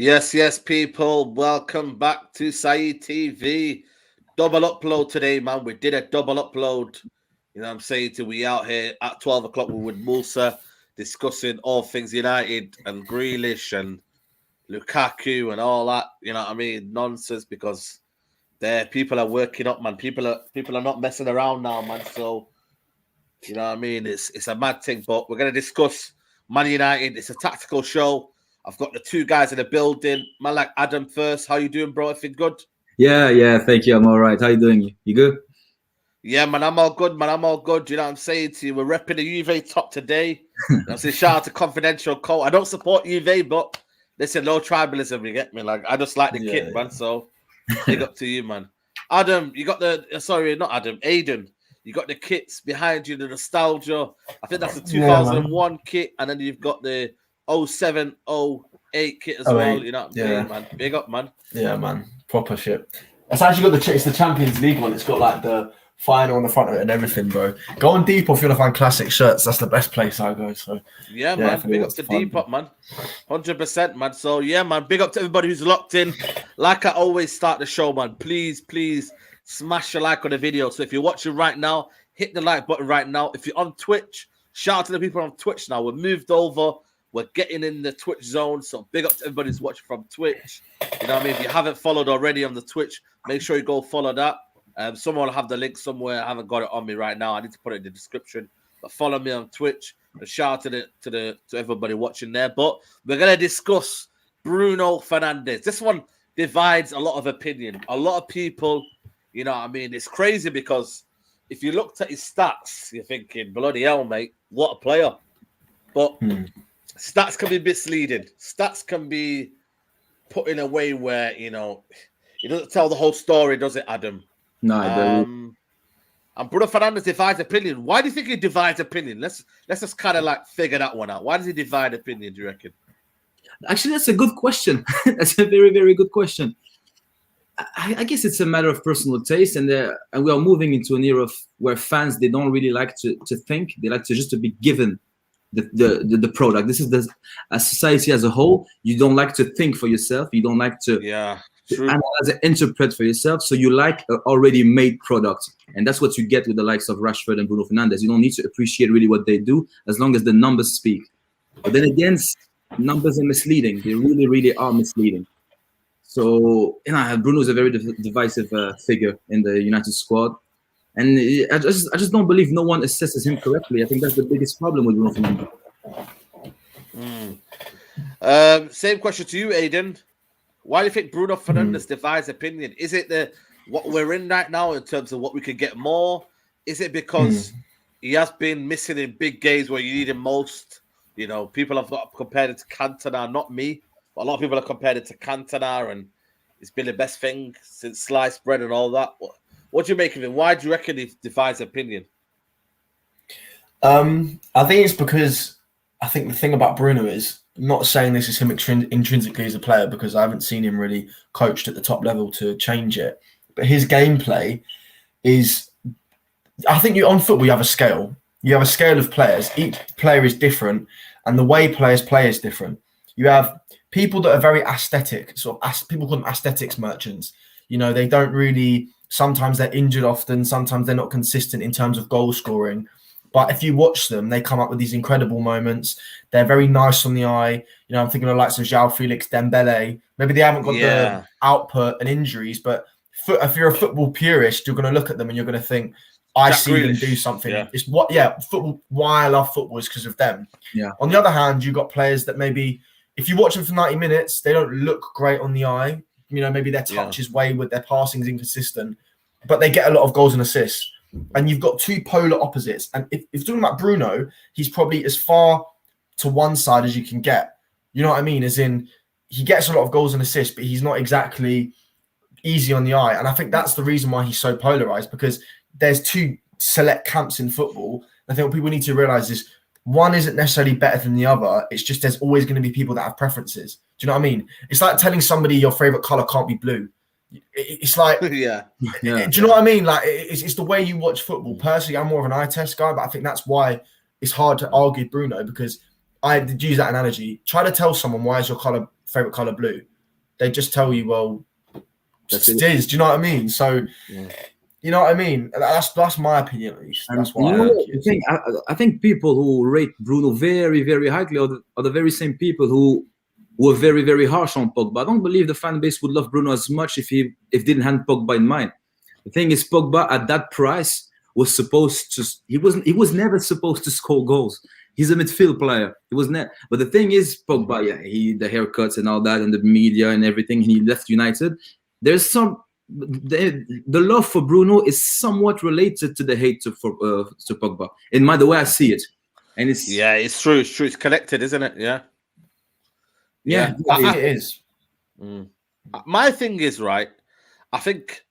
Yes, people. Welcome back to Saeed TV. Double upload today, man. We did a double upload. You know what I'm saying? Till we out here at 12 o'clock with Musa discussing all things United and Grealish and Lukaku and all that. You know what I mean? Nonsense because people are working up, man. People are not messing around now, man. So you know what I mean? It's a mad thing, but we're gonna discuss Man United. It's a tactical show. I've got the two guys in the building. Man, like Adam first. How you doing, bro? Everything good? Yeah. Thank you. I'm all right. How you doing? You good? Yeah, man. I'm all good, man. I'm all good. You know what I'm saying to you? We're repping the Juve top today. I'm saying shout out to Confidential Cole. I don't support Juve, but listen, no tribalism. You get me? Like I just like the kit, man. So big up to you, man. Adam, you got the sorry, not Adam. Aidan, you got the kits behind you, the nostalgia. I think that's the 2001 kit, and then you've got the 07, 08 kit as well. You know what I'm saying, man? Big up, man. Yeah, man. Proper shit. It's actually got it's the Champions League one. It's got like the final on the front of it and everything, bro. Go on Depop if you want to find classic shirts. That's the best place I go. So yeah, man. Big up to Depop, man. 100%, man. So yeah, man. Big up to everybody who's locked in. Like I always start the show, man. Please smash a like on the video. So if you're watching right now, hit the like button right now. If you're on Twitch, shout out to the people on Twitch now. We're moved over. We're getting in the Twitch zone. So big up to everybody who's watching from Twitch. You know what I mean? If you haven't followed already on the Twitch, make sure you go follow that. Someone will have the link somewhere. I haven't got it on me right now. I need to put it in the description. But follow me on Twitch. And shout out to everybody watching there. But we're gonna discuss Bruno Fernandes. This one divides a lot of opinion. A lot of people, you know what I mean? It's crazy because if you looked at his stats, you're thinking, bloody hell, mate, what a player. But stats can be misleading. Stats can be put in a way where, you know, it doesn't tell the whole story, does it, Adam? No, and Bruno Fernandes divides opinion. Why do you think he divides opinion? Let's just kind of like figure that one out. Why does he divide opinion, do you reckon? Actually, that's a good question. That's a very, very good question. I guess it's a matter of personal taste, and we are moving into an era where fans, they don't really like to think. They like to be given the product. This is a society as a whole. You don't like to think for yourself. You don't like to analyze and interpret for yourself. So you like an already made product, and that's what you get with the likes of Rashford and Bruno Fernandes. You don't need to appreciate really what they do as long as the numbers speak. But then again, numbers are misleading. They really, really are misleading. So Bruno is a very divisive figure in the United squad. And I just don't believe no one assesses him correctly. I think that's the biggest problem with Bruno Fernandes. Same question to you, Aidan. Why do you think Bruno Fernandes divides opinion? Is it what we're in right now in terms of what we could get more? Is it because he has been missing in big games where you need him most? You know, people have got compared it to Cantona, not me, but a lot of people have compared it to Cantona, and it's been the best thing since sliced bread and all that. What do you make of him? Why do you reckon he divides opinion? I think it's because I think the thing about Bruno is, I'm not saying this is him intrinsically as a player because I haven't seen him really coached at the top level to change it. But his gameplay is, I think on football you have a scale. You have a scale of players. Each player is different, and the way players play is different. You have people that are very aesthetic, people call them aesthetics merchants. You know, they don't really. Sometimes they're injured often. Sometimes they're not consistent in terms of goal scoring. But if you watch them, they come up with these incredible moments. They're very nice on the eye. You know, I'm thinking of likes of João Felix, Dembele. Maybe they haven't got the output and injuries, but if you're a football purist, you're going to look at them and you're going to think, I see them do something. Yeah. It's football. Why I love football is because of them. Yeah. On the other hand, you've got players that maybe, if you watch them for 90 minutes, they don't look great on the eye. You know, maybe their touch is wayward, their passing is inconsistent, but they get a lot of goals and assists. And you've got two polar opposites. And if you're talking about Bruno, he's probably as far to one side as you can get. You know what I mean? As in, he gets a lot of goals and assists, but he's not exactly easy on the eye. And I think that's the reason why he's so polarized, because there's two select camps in football. I think what people need to realize is one isn't necessarily better than the other. It's just there's always going to be people that have preferences. Do you know what I mean? It's like telling somebody your favorite color can't be blue. It's like, do you know what I mean? Like, it's the way you watch football. Personally, I'm more of an eye test guy, but I think that's why it's hard to argue Bruno, because I did use that analogy. Try to tell someone, why is your favorite color blue? they just tell you, well, That's it is. Do you know what I mean? So, you know what I mean? That's my opinion, at least. That's why I think people who rate Bruno very, very highly are the very same people who were very, very harsh on Pogba. I don't believe the fan base would love Bruno as much if didn't have Pogba in mind. The thing is, Pogba at that price was supposed to. He was never supposed to score goals. He's a midfield player. He was never. But the thing is, Pogba, the haircuts and all that, and the media and everything. He left United. There's some. The love for Bruno is somewhat related to the hate to Pogba. In the way I see it, and it's true. It's true. It's connected, isn't it? Yeah. It is. My thing is, right, I think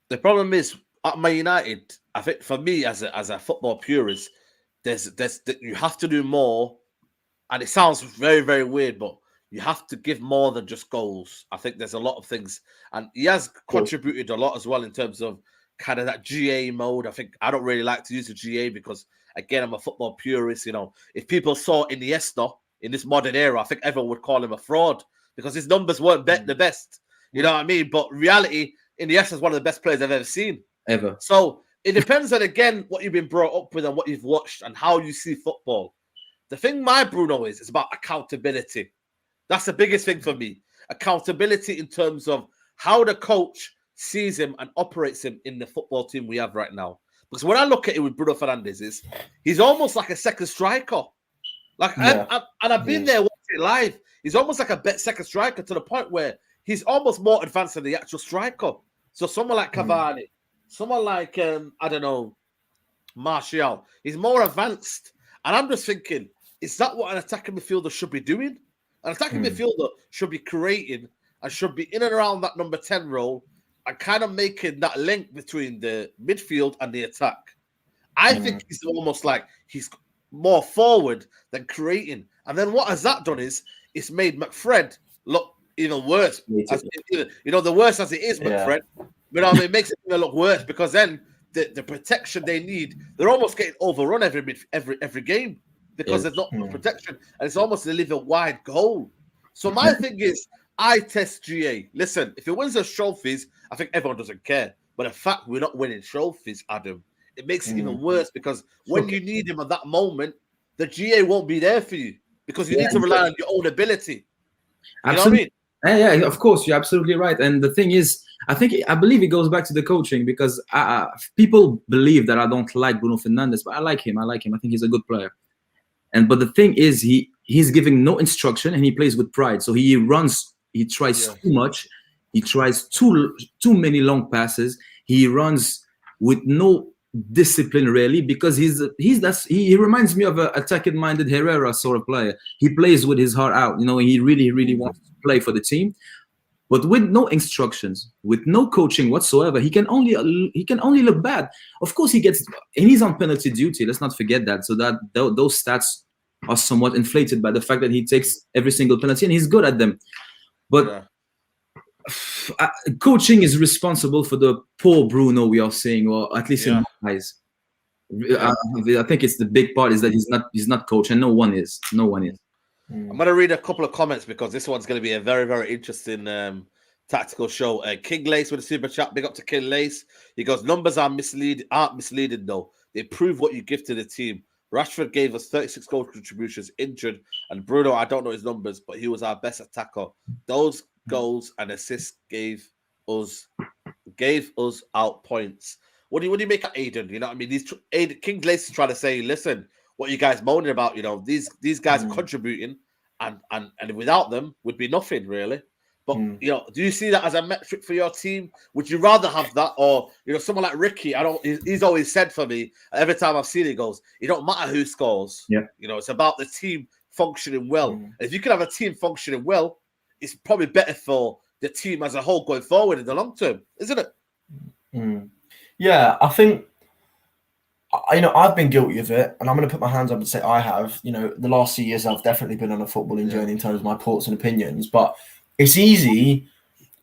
the problem is at Man United. I think for me as a football purist, there's you have to do more, and it sounds very, very weird, but you have to give more than just goals. I think there's a lot of things, and he has contributed a lot as well in terms of kind of that GA mode. I think I don't really like to use the GA because, again, I'm a football purist. You know, if people saw Iniesta in this modern era, I think everyone would call him a fraud because his numbers weren't the best. You know what I mean? But reality, Iniesta is one of the best players I've ever seen. Ever. So it depends on, again, what you've been brought up with and what you've watched and how you see football. The thing my Bruno is about accountability. That's the biggest thing for me. Accountability in terms of how the coach sees him and operates him in the football team we have right now. Because when I look at it with Bruno Fernandes, he's almost like a second striker. Like, I've been there watching live. He's almost like a second striker to the point where he's almost more advanced than the actual striker. So someone like Cavani, someone like, I don't know, Martial, he's more advanced. And I'm just thinking, is that what an attacking midfielder should be doing? An attacking midfielder should be creating and should be in and around that number 10 role and kind of making that link between the midfield and the attack. I think he's almost like he's more forward than creating. And then what has that done is it's made McFred look even worse. The worse as it is, McFred, it makes it look worse because then the protection they need, they're almost getting overrun every game. Because there's not much protection, and it's almost a little wide goal. So my thing is, I test GA. Listen, if he wins those trophies, I think everyone doesn't care. But the fact we're not winning trophies, Adam, it makes it even worse because when you need him at that moment, the GA won't be there for you because you need to rely on your own ability. You know what I mean? Yeah, of course, you're absolutely right. And the thing is, I believe it goes back to the coaching because people believe that I don't like Bruno Fernandes, but I like him. I think he's a good player. But the thing is, he's giving no instruction and he plays with pride. So he tries too much. He tries too many long passes. He runs with no discipline really because he reminds me of an attacking-minded Herrera sort of player. He plays with his heart out. You know, he really, really wants to play for the team. But with no instructions, with no coaching whatsoever, he can only look bad. Of course, and he's on penalty duty. Let's not forget that. So that those stats are somewhat inflated by the fact that he takes every single penalty and he's good at them. But coaching is responsible for the poor Bruno we are seeing, or at least in my eyes. I think it's the big part is that he's not coach, and no one is. I'm going to read a couple of comments because this one's going to be a very, very interesting tactical show. King Lace with a super chat. Big up to King Lace. He goes, numbers aren't misleading though. They prove what you give to the team. Rashford gave us 36 goal contributions injured, and Bruno, I don't know his numbers, but he was our best attacker. Those goals and assists gave us out points. What do you make of Aidan? You know what I mean? King Lace is trying to say, listen, what you guys moaning about, you know, these guys are contributing, and without them would be nothing really. But you know, do you see that as a metric for your team? Would you rather have that, or you know, someone like Ricky? He's always said for me every time I've seen it, he goes, it don't matter who scores. Yeah, you know, it's about the team functioning well. And if you can have a team functioning well, it's probably better for the team as a whole going forward in the long term, isn't it? Yeah, I think. You know, I've been guilty of it, and I'm going to put my hands up and say I have. You know, the last 2 years I've definitely been on a footballing journey in terms of my thoughts and opinions. But it's easy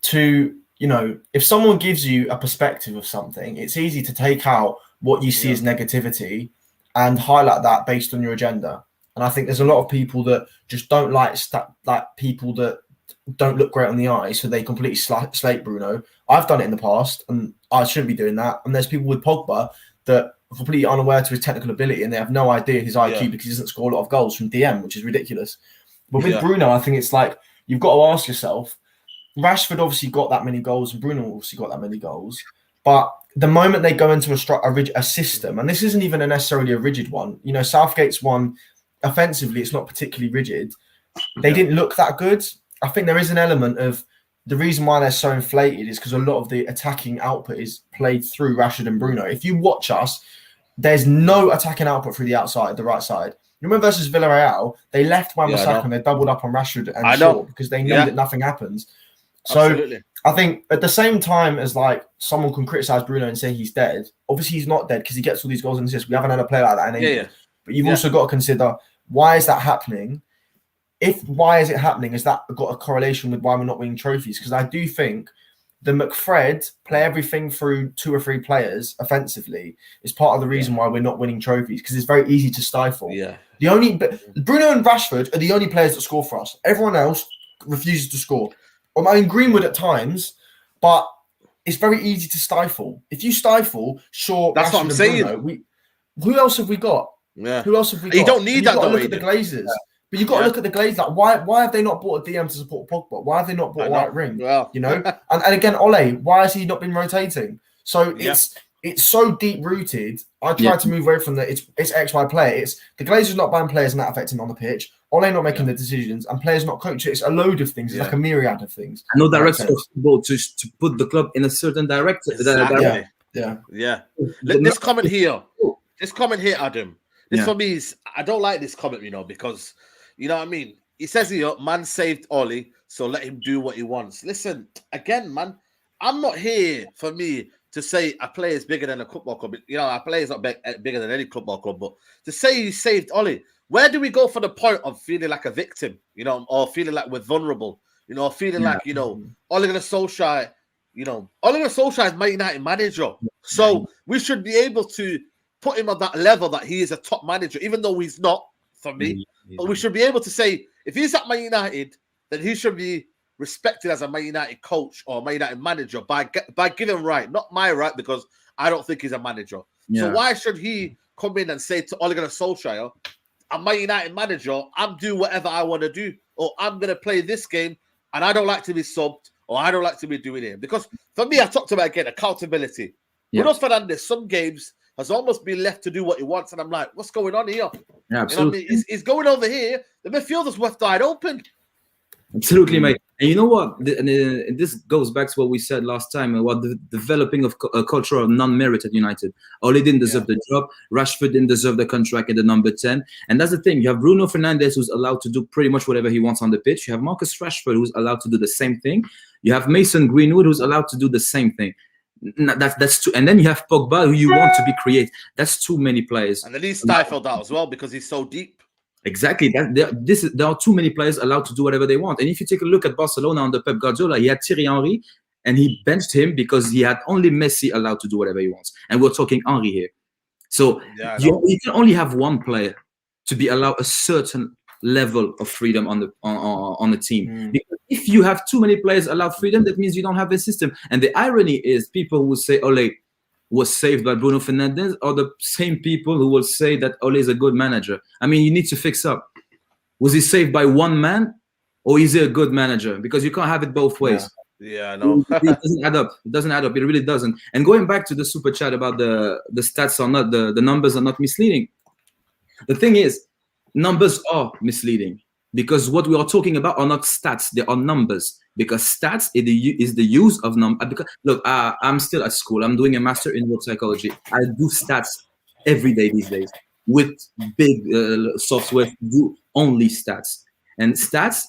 to, you know, if someone gives you a perspective of something, it's easy to take out what you see as negativity and highlight that based on your agenda. And I think there's a lot of people that just don't like people that don't look great on the eye, so they completely slate Bruno. I've done it in the past, and I shouldn't be doing that. And there's people with Pogba that are completely unaware to his technical ability, and they have no idea his IQ because he doesn't score a lot of goals from DM, which is ridiculous. But with Bruno, I think it's like you've got to ask yourself, Rashford obviously got that many goals, and Bruno obviously got that many goals. But the moment they go into a system, and this isn't even necessarily a rigid one, you know, Southgate's one, offensively, it's not particularly rigid. They didn't look that good. I think there is an element of the reason why they're so inflated is because a lot of the attacking output is played through Rashford and Bruno. If you watch us, there's no attacking output through the outside, the right side. Remember versus Villarreal, they left Wan-Bissaka and they doubled up on Rashford and Shaw because they knew that nothing happens. So absolutely. I think at the same time as like someone can criticize Bruno and say he's dead, obviously he's not dead because he gets all these goals and assists. We haven't had a player like that in ages. But you've also got to consider, why is that happening? Why is it happening? Has that got a correlation with why we're not winning trophies? Because I do think the McFred play everything through 2 or 3 players offensively is part of the reason why we're not winning trophies, because it's very easy to stifle. Bruno and Rashford are the only players that score for us. Everyone else refuses to score. I mean, Greenwood at times, but it's very easy to stifle. If you stifle, sure, that's Rashford what I'm saying. Bruno, who else have we got? Who else have we got? You don't need that though. Look at the Glazers. But you've got to look at the Glazers. Like, why have they not bought a DM to support Pogba? Why have they not bought a right ring? Well. You know? and again, Ole, why has he not been rotating? So it's so deep rooted. I tried to move away from that. It's XY player. It's the Glazers not buying players and that affecting on the pitch. Ole not making the decisions and players not coaching. It's a load of things. It's like a myriad of things. No direction of football to put the club in a certain direction. Exactly. This comment here, Adam. This for me is, I don't like this comment, you know, because, you know what I mean? He says here, man saved Ole, so let him do what he wants. Listen, again, man, I'm not here for me to say a player is bigger than a football club. You know, a player is not bigger than any football club, but to say he saved Ole, where do we go for the point of feeling like a victim, you know, or feeling like we're vulnerable, you know, or feeling like, you know, Ole Gunnar Solskjaer, you know, Ole Gunnar Solskjaer is Man United manager. So we should be able to put him on that level that he is a top manager, even though he's not, for me. But we should be able to say, if he's at Man United, then he should be respected as a Man United coach or Man United manager by giving right, not my right, because I don't think he's a manager. So why should he come in and say to Ole Gunnar Solskjaer, I'm Man United manager, I'm doing whatever I want to do, or I'm going to play this game and I don't like to be subbed, or I don't like to be doing it? Because for me, I talked about, again, accountability. Bruno Fernandes, some games, has almost been left to do what he wants. And I'm like, what's going on here? Yeah, absolutely. You know what I mean? He's going over here. The midfielder's left wide open. Absolutely, mate. And you know what? This goes back to what we said last time about the developing of a culture of non-merit at United. Ole didn't deserve the job. Rashford didn't deserve the contract at the number 10. And that's the thing. You have Bruno Fernandes, who's allowed to do pretty much whatever he wants on the pitch. You have Marcus Rashford, who's allowed to do the same thing. You have Mason Greenwood, who's allowed to do the same thing. That's too, and then you have Pogba, who you want to be creative. That's too many players, and then he's stifled out as well because he's so deep. Exactly. There are too many players allowed to do whatever they want. And if you take a look at Barcelona under Pep Guardiola, he had Thierry Henry, and he benched him because he had only Messi allowed to do whatever he wants. And we're talking Henry here. So you can only have one player to be allowed a certain level of freedom on the team. Because if you have too many players allowed freedom, that means you don't have a system. And the irony is, people will say Ole was saved by Bruno Fernandes, or the same people who will say that Ole is a good manager. I mean, you need to fix up. Was he saved by one man, or is he a good manager? Because you can't have it both ways. Yeah, I know. It doesn't add up. It doesn't add up. It really doesn't. And going back to the super chat about the stats are not, the numbers are not misleading. The thing is, numbers are misleading because what we are talking about are not stats, they are numbers. Because stats is the use of numbers. Because look, I'm still at school. I'm doing a master in world psychology. I do stats every day these days with big software to do only stats. And stats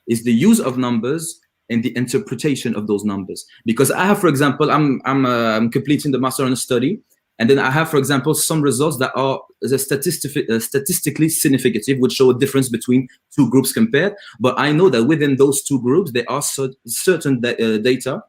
is the use of numbers and the interpretation of those numbers. Because I have, for example, I'm completing the master on a study. And then I have, for example, some results that are statistically significant, which show a difference between two groups compared. But I know that within those two groups, there are certain data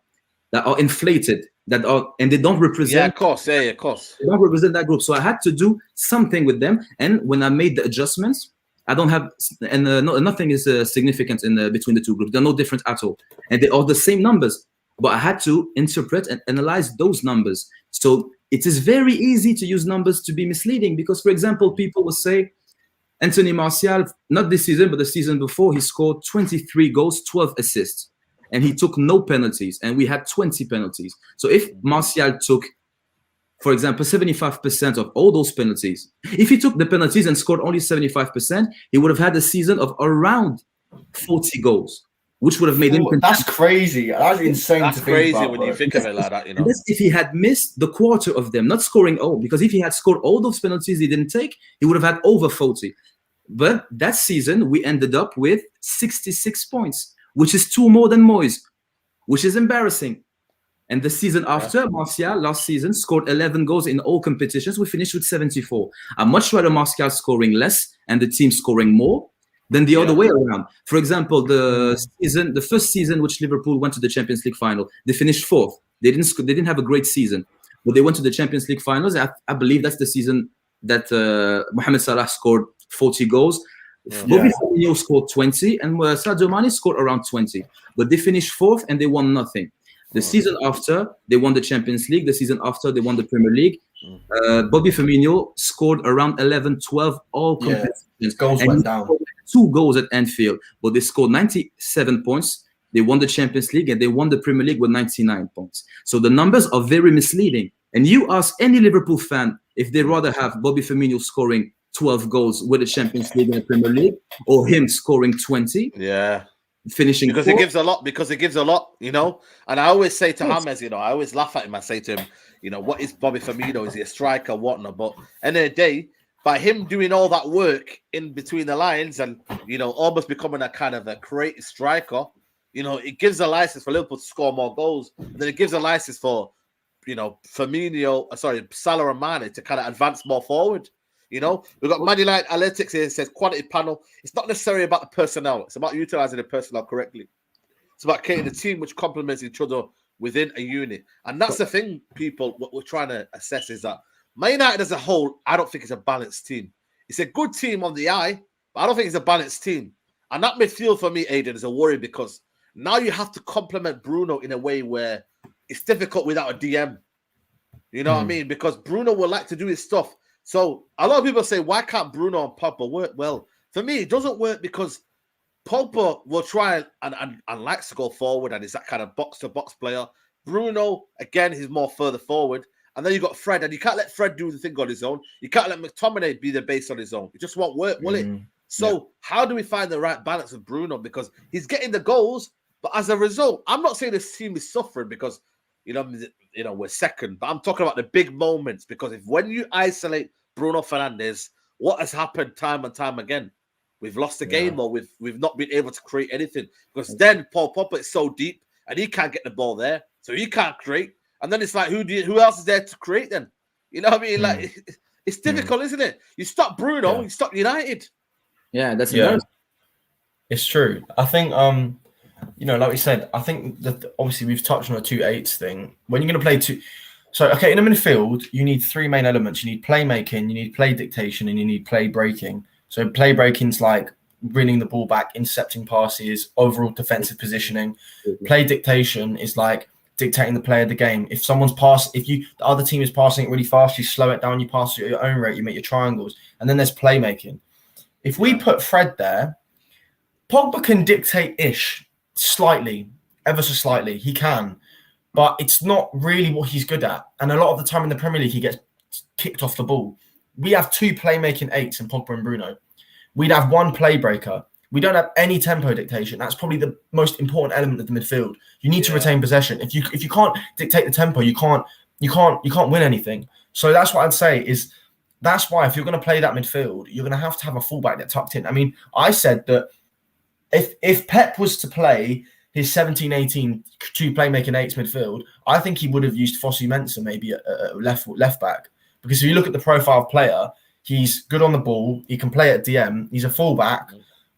that are inflated, and they don't represent. Yeah, of course. Yeah, of course. They don't represent that group. So I had to do something with them. And when I made the adjustments, I don't have, and nothing is significant in between the two groups. They're no different at all, and they are the same numbers. But I had to interpret and analyze those numbers. So it is very easy to use numbers to be misleading because, for example, people will say Anthony Martial, not this season, but the season before, he scored 23 goals, 12 assists, and he took no penalties, and we had 20 penalties. So if Martial took, for example, 75% of all those penalties, if he took the penalties and scored only 75%, he would have had a season of around 40 goals, which would have made him. That's crazy. That's insane. That's to think crazy about, when bro. you think of it like that, you know. That's if he had missed the quarter of them, not scoring all, because if he had scored all those penalties he didn't take, he would have had over 40. But that season, we ended up with 66 points, which is 2 more than Moyes, which is embarrassing. And the season after, Martial last season scored 11 goals in all competitions. We finished with 74. I'd much rather Martial scoring less and the team scoring more than the other way around. For example, the first season which Liverpool went to the Champions League final, they finished 4th. They didn't have a great season, but they went to the Champions League finals. I believe that's the season that Mohamed Salah scored 40 goals. Bobby Firmino scored 20, and Sadio Mane scored around 20. But they finished 4th and they won nothing. The season after, they won the Champions League. The season after, they won the Premier League. Bobby Firmino scored around 11, 12 all competitions. Goals went down. 2 goals at Anfield, but they scored 97 points. They won the Champions League and they won the Premier League with 99 points. So the numbers are very misleading. And you ask any Liverpool fan if they'd rather have Bobby Firmino scoring 12 goals with the Champions League and the Premier League, or him scoring 20. Yeah. Finishing because 4th. it gives a lot, you know. And I always say to James, you know, I always laugh at him. I say to him, you know, what is Bobby Firmino? Is he a striker, whatnot? But end of the day, by him doing all that work in between the lines and, you know, almost becoming a kind of a creative striker, you know, it gives a license for Liverpool to score more goals. And then it gives a license for, you know, Salah and Mane to kind of advance more forward. You know, we've got Man United Analytics here. It says quantity panel. It's not necessarily about the personnel. It's about utilizing the personnel correctly. It's about creating a team which complements each other within a unit. And that's the thing, people, what we're trying to assess is that Man United as a whole, I don't think it's a balanced team. It's a good team on the eye, but I don't think it's a balanced team. And that midfield for me, Aidan, is a worry because now you have to complement Bruno in a way where it's difficult without a DM. You know what I mean? Because Bruno will like to do his stuff. So a lot of people say, why can't Bruno and Pogba work? Well, for me, it doesn't work because Pogba will try and likes to go forward and is that kind of box-to-box player. Bruno, again, he's more further forward. And then you got Fred, and you can't let Fred do the thing on his own. You can't let McTominay be the base on his own. It just won't work, will it? So how do we find the right balance with Bruno? Because he's getting the goals, but as a result, I'm not saying this team is suffering because you know, we're second, but I'm talking about the big moments because if when you isolate Bruno Fernandes, what has happened time and time again? We've lost the game or we've not been able to create anything because then Paul Pogba is so deep and he can't get the ball there, so he can't create. And then it's like, who else is there to create then? You know what I mean? Like it's difficult, isn't it? You stop Bruno, you stop United. Yeah, that's it's true. I think you know, like we said, I think that obviously we've touched on the 2-8s thing. When you're going to play in a midfield, you need 3 main elements. You need playmaking, you need play dictation, and you need play breaking. So play breaking's like winning the ball back, intercepting passes, overall defensive positioning. Play dictation is like dictating the play of the game. If the other team is passing it really fast, you slow it down, you pass it at your own rate, you make your triangles. And then there's playmaking. If we put Fred there, Pogba can dictate-ish. Slightly, ever so slightly, he can, but it's not really what he's good at. And a lot of the time in the Premier League, he gets kicked off the ball. We have 2 playmaking 8s in Pogba and Bruno. We'd have 1 play breaker. We don't have any tempo dictation. That's probably the most important element of the midfield. You need to retain possession. If you can't dictate the tempo, you can't win anything. So that's what I'd say is that's why if you're going to play that midfield, you're going to have a fullback that tucked in. I mean, I said that. If Pep was to play his 17-18 2 playmaking 8s midfield, I think he would have used Fosu Mensah maybe at left back. Because if you look at the profile of player, he's good on the ball. He can play at DM. He's a fullback,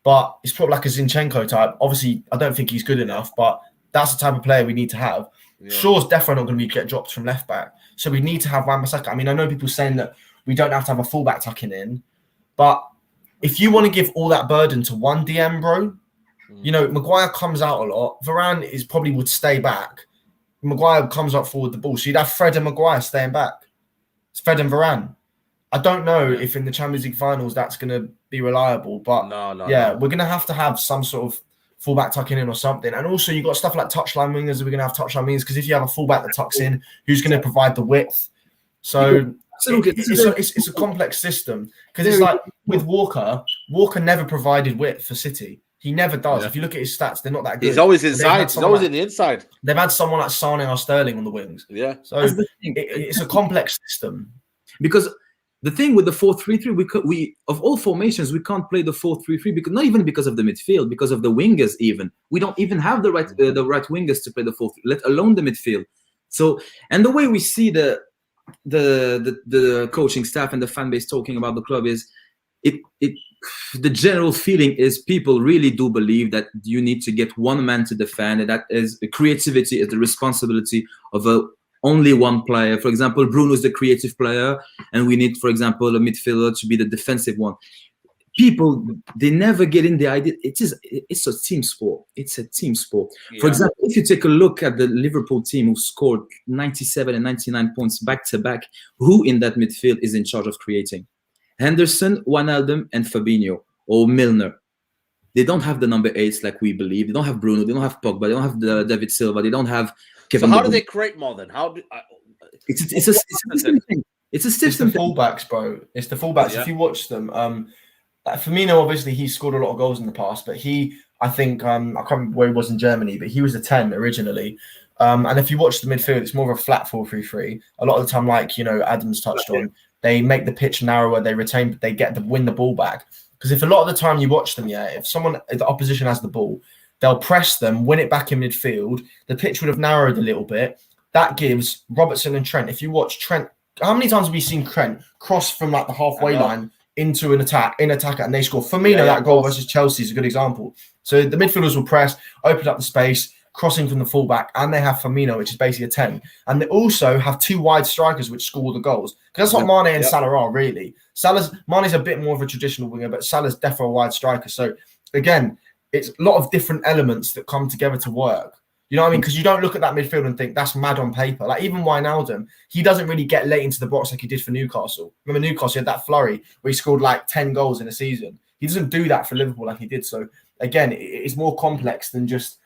but he's probably like a Zinchenko type. Obviously, I don't think he's good enough, but that's the type of player we need to have. Shaw's definitely not going to get dropped from left back. So we need to have Wan-Bissaka. I mean, I know people saying that we don't have to have a fullback tucking in, but if you want to give all that burden to one DM, bro, you know, Maguire comes out a lot. Varane probably would stay back. Maguire comes up forward the ball. So you'd have Fred and Maguire staying back. It's Fred and Varane. I don't know if in the Champions League finals that's going to be reliable, but we're going to have some sort of fullback tucking in or something. And also you've got stuff like touchline wingers. We're going to have touchline wingers because if you have a fullback that tucks in, who's going to provide the width? So it's a complex system because it's like with Walker never provided width for City. He never does. Yeah. If you look at his stats, they're not that good. He's always inside. He's always in the inside. They've had someone like Sane or Sterling on the wings. Yeah. So it's a complex system. Because the thing with the 4-3-3, we of all formations, we can't play the 4-3-3 because not even because of the midfield, because of the wingers even. We don't even have the right wingers to play the 4-3, let alone the midfield. So, and the way we see the coaching staff and the fan base talking about the club is the general feeling is people really do believe that you need to get one man to defend, and that is creativity is the responsibility of only one player. For example, Bruno is the creative player, and we need, for example, a midfielder to be the defensive one. People, they never get in the idea. It's a team sport. It's a team sport. Yeah. For example, if you take a look at the Liverpool team who scored 97 and 99 points back to back, who in that midfield is in charge of creating? Henderson, Wijnaldum, and Fabinho or Milner. They don't have the number 8s like we believe. They don't have Bruno. They don't have Pogba. They don't have David Silva. They don't have Kevin. So how do they create more then? It's a system thing. It's a system thing. It's the fullbacks, bro. It's the fullbacks. Yeah. If you watch them, Firmino, obviously, he's scored a lot of goals in the past, but I think, I can't remember where he was in Germany, but he was a 10 originally. And if you watch the midfield, it's more of a flat 4-3-3. A lot of the time, like, you know, Adam's touched on, they make the pitch narrower, they win the ball back. Because if a lot of the time you watch them, if the opposition has the ball, they'll press them, win it back in midfield. The pitch would have narrowed a little bit. That gives Robertson and Trent. If you watch Trent, how many times have we seen Trent cross from like the halfway line into an attacker, and they score? Firmino, that goal versus Chelsea is a good example. So the midfielders will press, open up the space, crossing from the fullback, and they have Firmino, which is basically a 10. And they also have two wide strikers which score the goals. Because that's what Mane and Salah are, really. Mane's a bit more of a traditional winger, but Salah's definitely a wide striker. So, again, it's a lot of different elements that come together to work. You know what I mean? Because you don't look at that midfield and think that's mad on paper. Like, even Wijnaldum, he doesn't really get late into the box like he did for Newcastle. Remember Newcastle, he had that flurry where he scored like 10 goals in a season. He doesn't do that for Liverpool like he did. So, again, it's more complex than just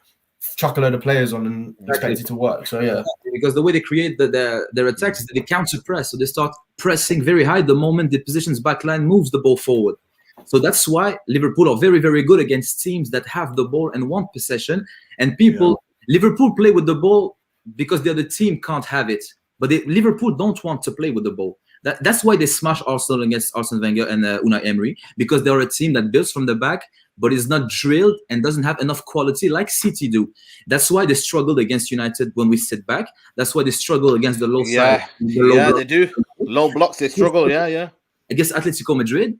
chuck a load of players on and expect it to work. So, yeah. Because the way they create their attacks is that they counter press. So they start pressing very high the moment the position's backline moves the ball forward. So that's why Liverpool are very, very good against teams that have the ball and want possession. And Liverpool play with the ball because the other team can't have it. But Liverpool don't want to play with the ball. That's why they smash Arsenal against Arsene Wenger and Unai Emery, because they're a team that builds from the back, but is not drilled and doesn't have enough quality like City do. That's why they struggled against United when we sit back. That's why they struggle against the low side. They do. Low blocks, they struggle, Against Atletico Madrid.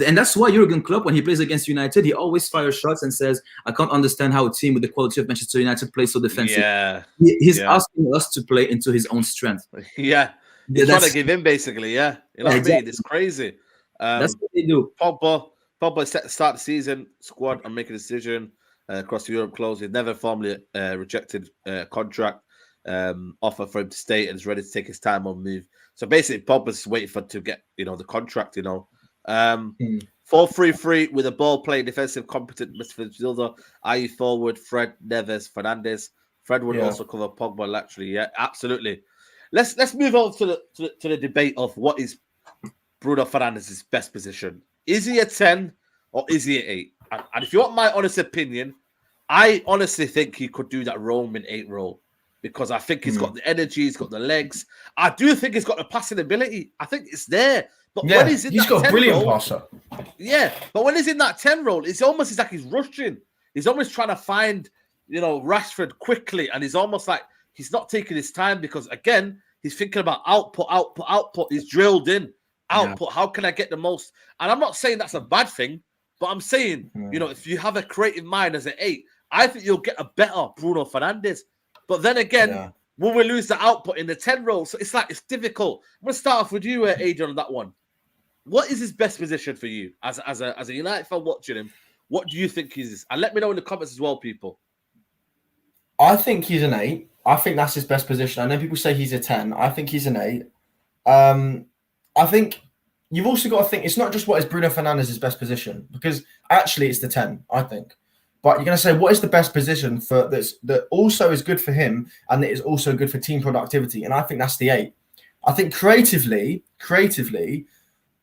And that's why Jurgen Klopp, when he plays against United, he always fires shots and says, I can't understand how a team with the quality of Manchester United plays so defensive. He's asking us to play into his own strength. He's trying to give in, basically, You know what I mean? It's crazy. That's what they do. Pogba set to start the season, squad and make a decision across the Europe close. He's never formally rejected contract offer for him to stay and is ready to take his time on move. So basically, Pogba's waiting to get the contract. 4-3-3 with a ball playing defensive, competent midfielder, i.e. forward Fred, Neves, Fernandes. Fred would also cover Pogba laterally. Yeah, absolutely. Let's move on to the debate of what is Bruno Fernandes' best position. Is he a 10 or is he an 8? And if you want my honest opinion, I honestly think he could do that roaming 8 role because I think he's got the energy, he's got the legs. I do think he's got the passing ability. I think it's there. But when he's in got a brilliant passer. Yeah, but when he's in that 10 role, it's like he's rushing. He's almost trying to find, Rashford quickly, and he's almost like he's not taking his time because, again, he's thinking about output. He's drilled in. Output. How can I get the most? And I'm not saying that's a bad thing, but I'm saying, if you have a creative mind as an 8, I think you'll get a better Bruno Fernandes. But then again, will we lose the output in the 10 role? So it's difficult. I'm going to start off with you, Aidan, on that one. what is his best position for you as a United fan watching him? What do you think is? And let me know in the comments as well, people. I think he's an 8. I think that's his best position. I know people say he's a 10. I think he's an 8. I think you've also got to think it's not just what is Bruno Fernandes' best position, because actually it's the 10, I think. But you're going to say, what is the best position for that also is good for him and that is also good for team productivity? And I think that's the 8. I think creatively,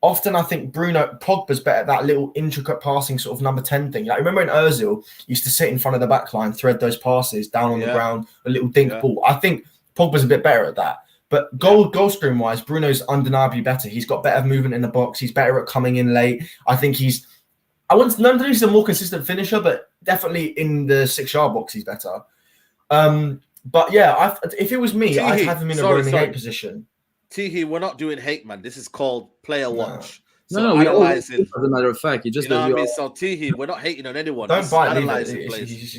often I think Pogba's better at that little intricate passing sort of number 10 thing. Like, remember in Ozil used to sit in front of the back line, thread those passes down on the ground, a little dink ball. I think Pogba's a bit better at that. But goal scoring wise, Bruno's undeniably better. He's got better movement in the box. He's better at coming in late. I think he's a more consistent finisher, but definitely in the 6-yard box he's better. But yeah, if it was me, I'd have him in a roaming 8 position. Teehee, we're not doing hate, man. This is called player watch. No, we always, as a matter of fact, you know what I mean? So Teehee, we're not hating on anyone. Don't bite analyzing players. He's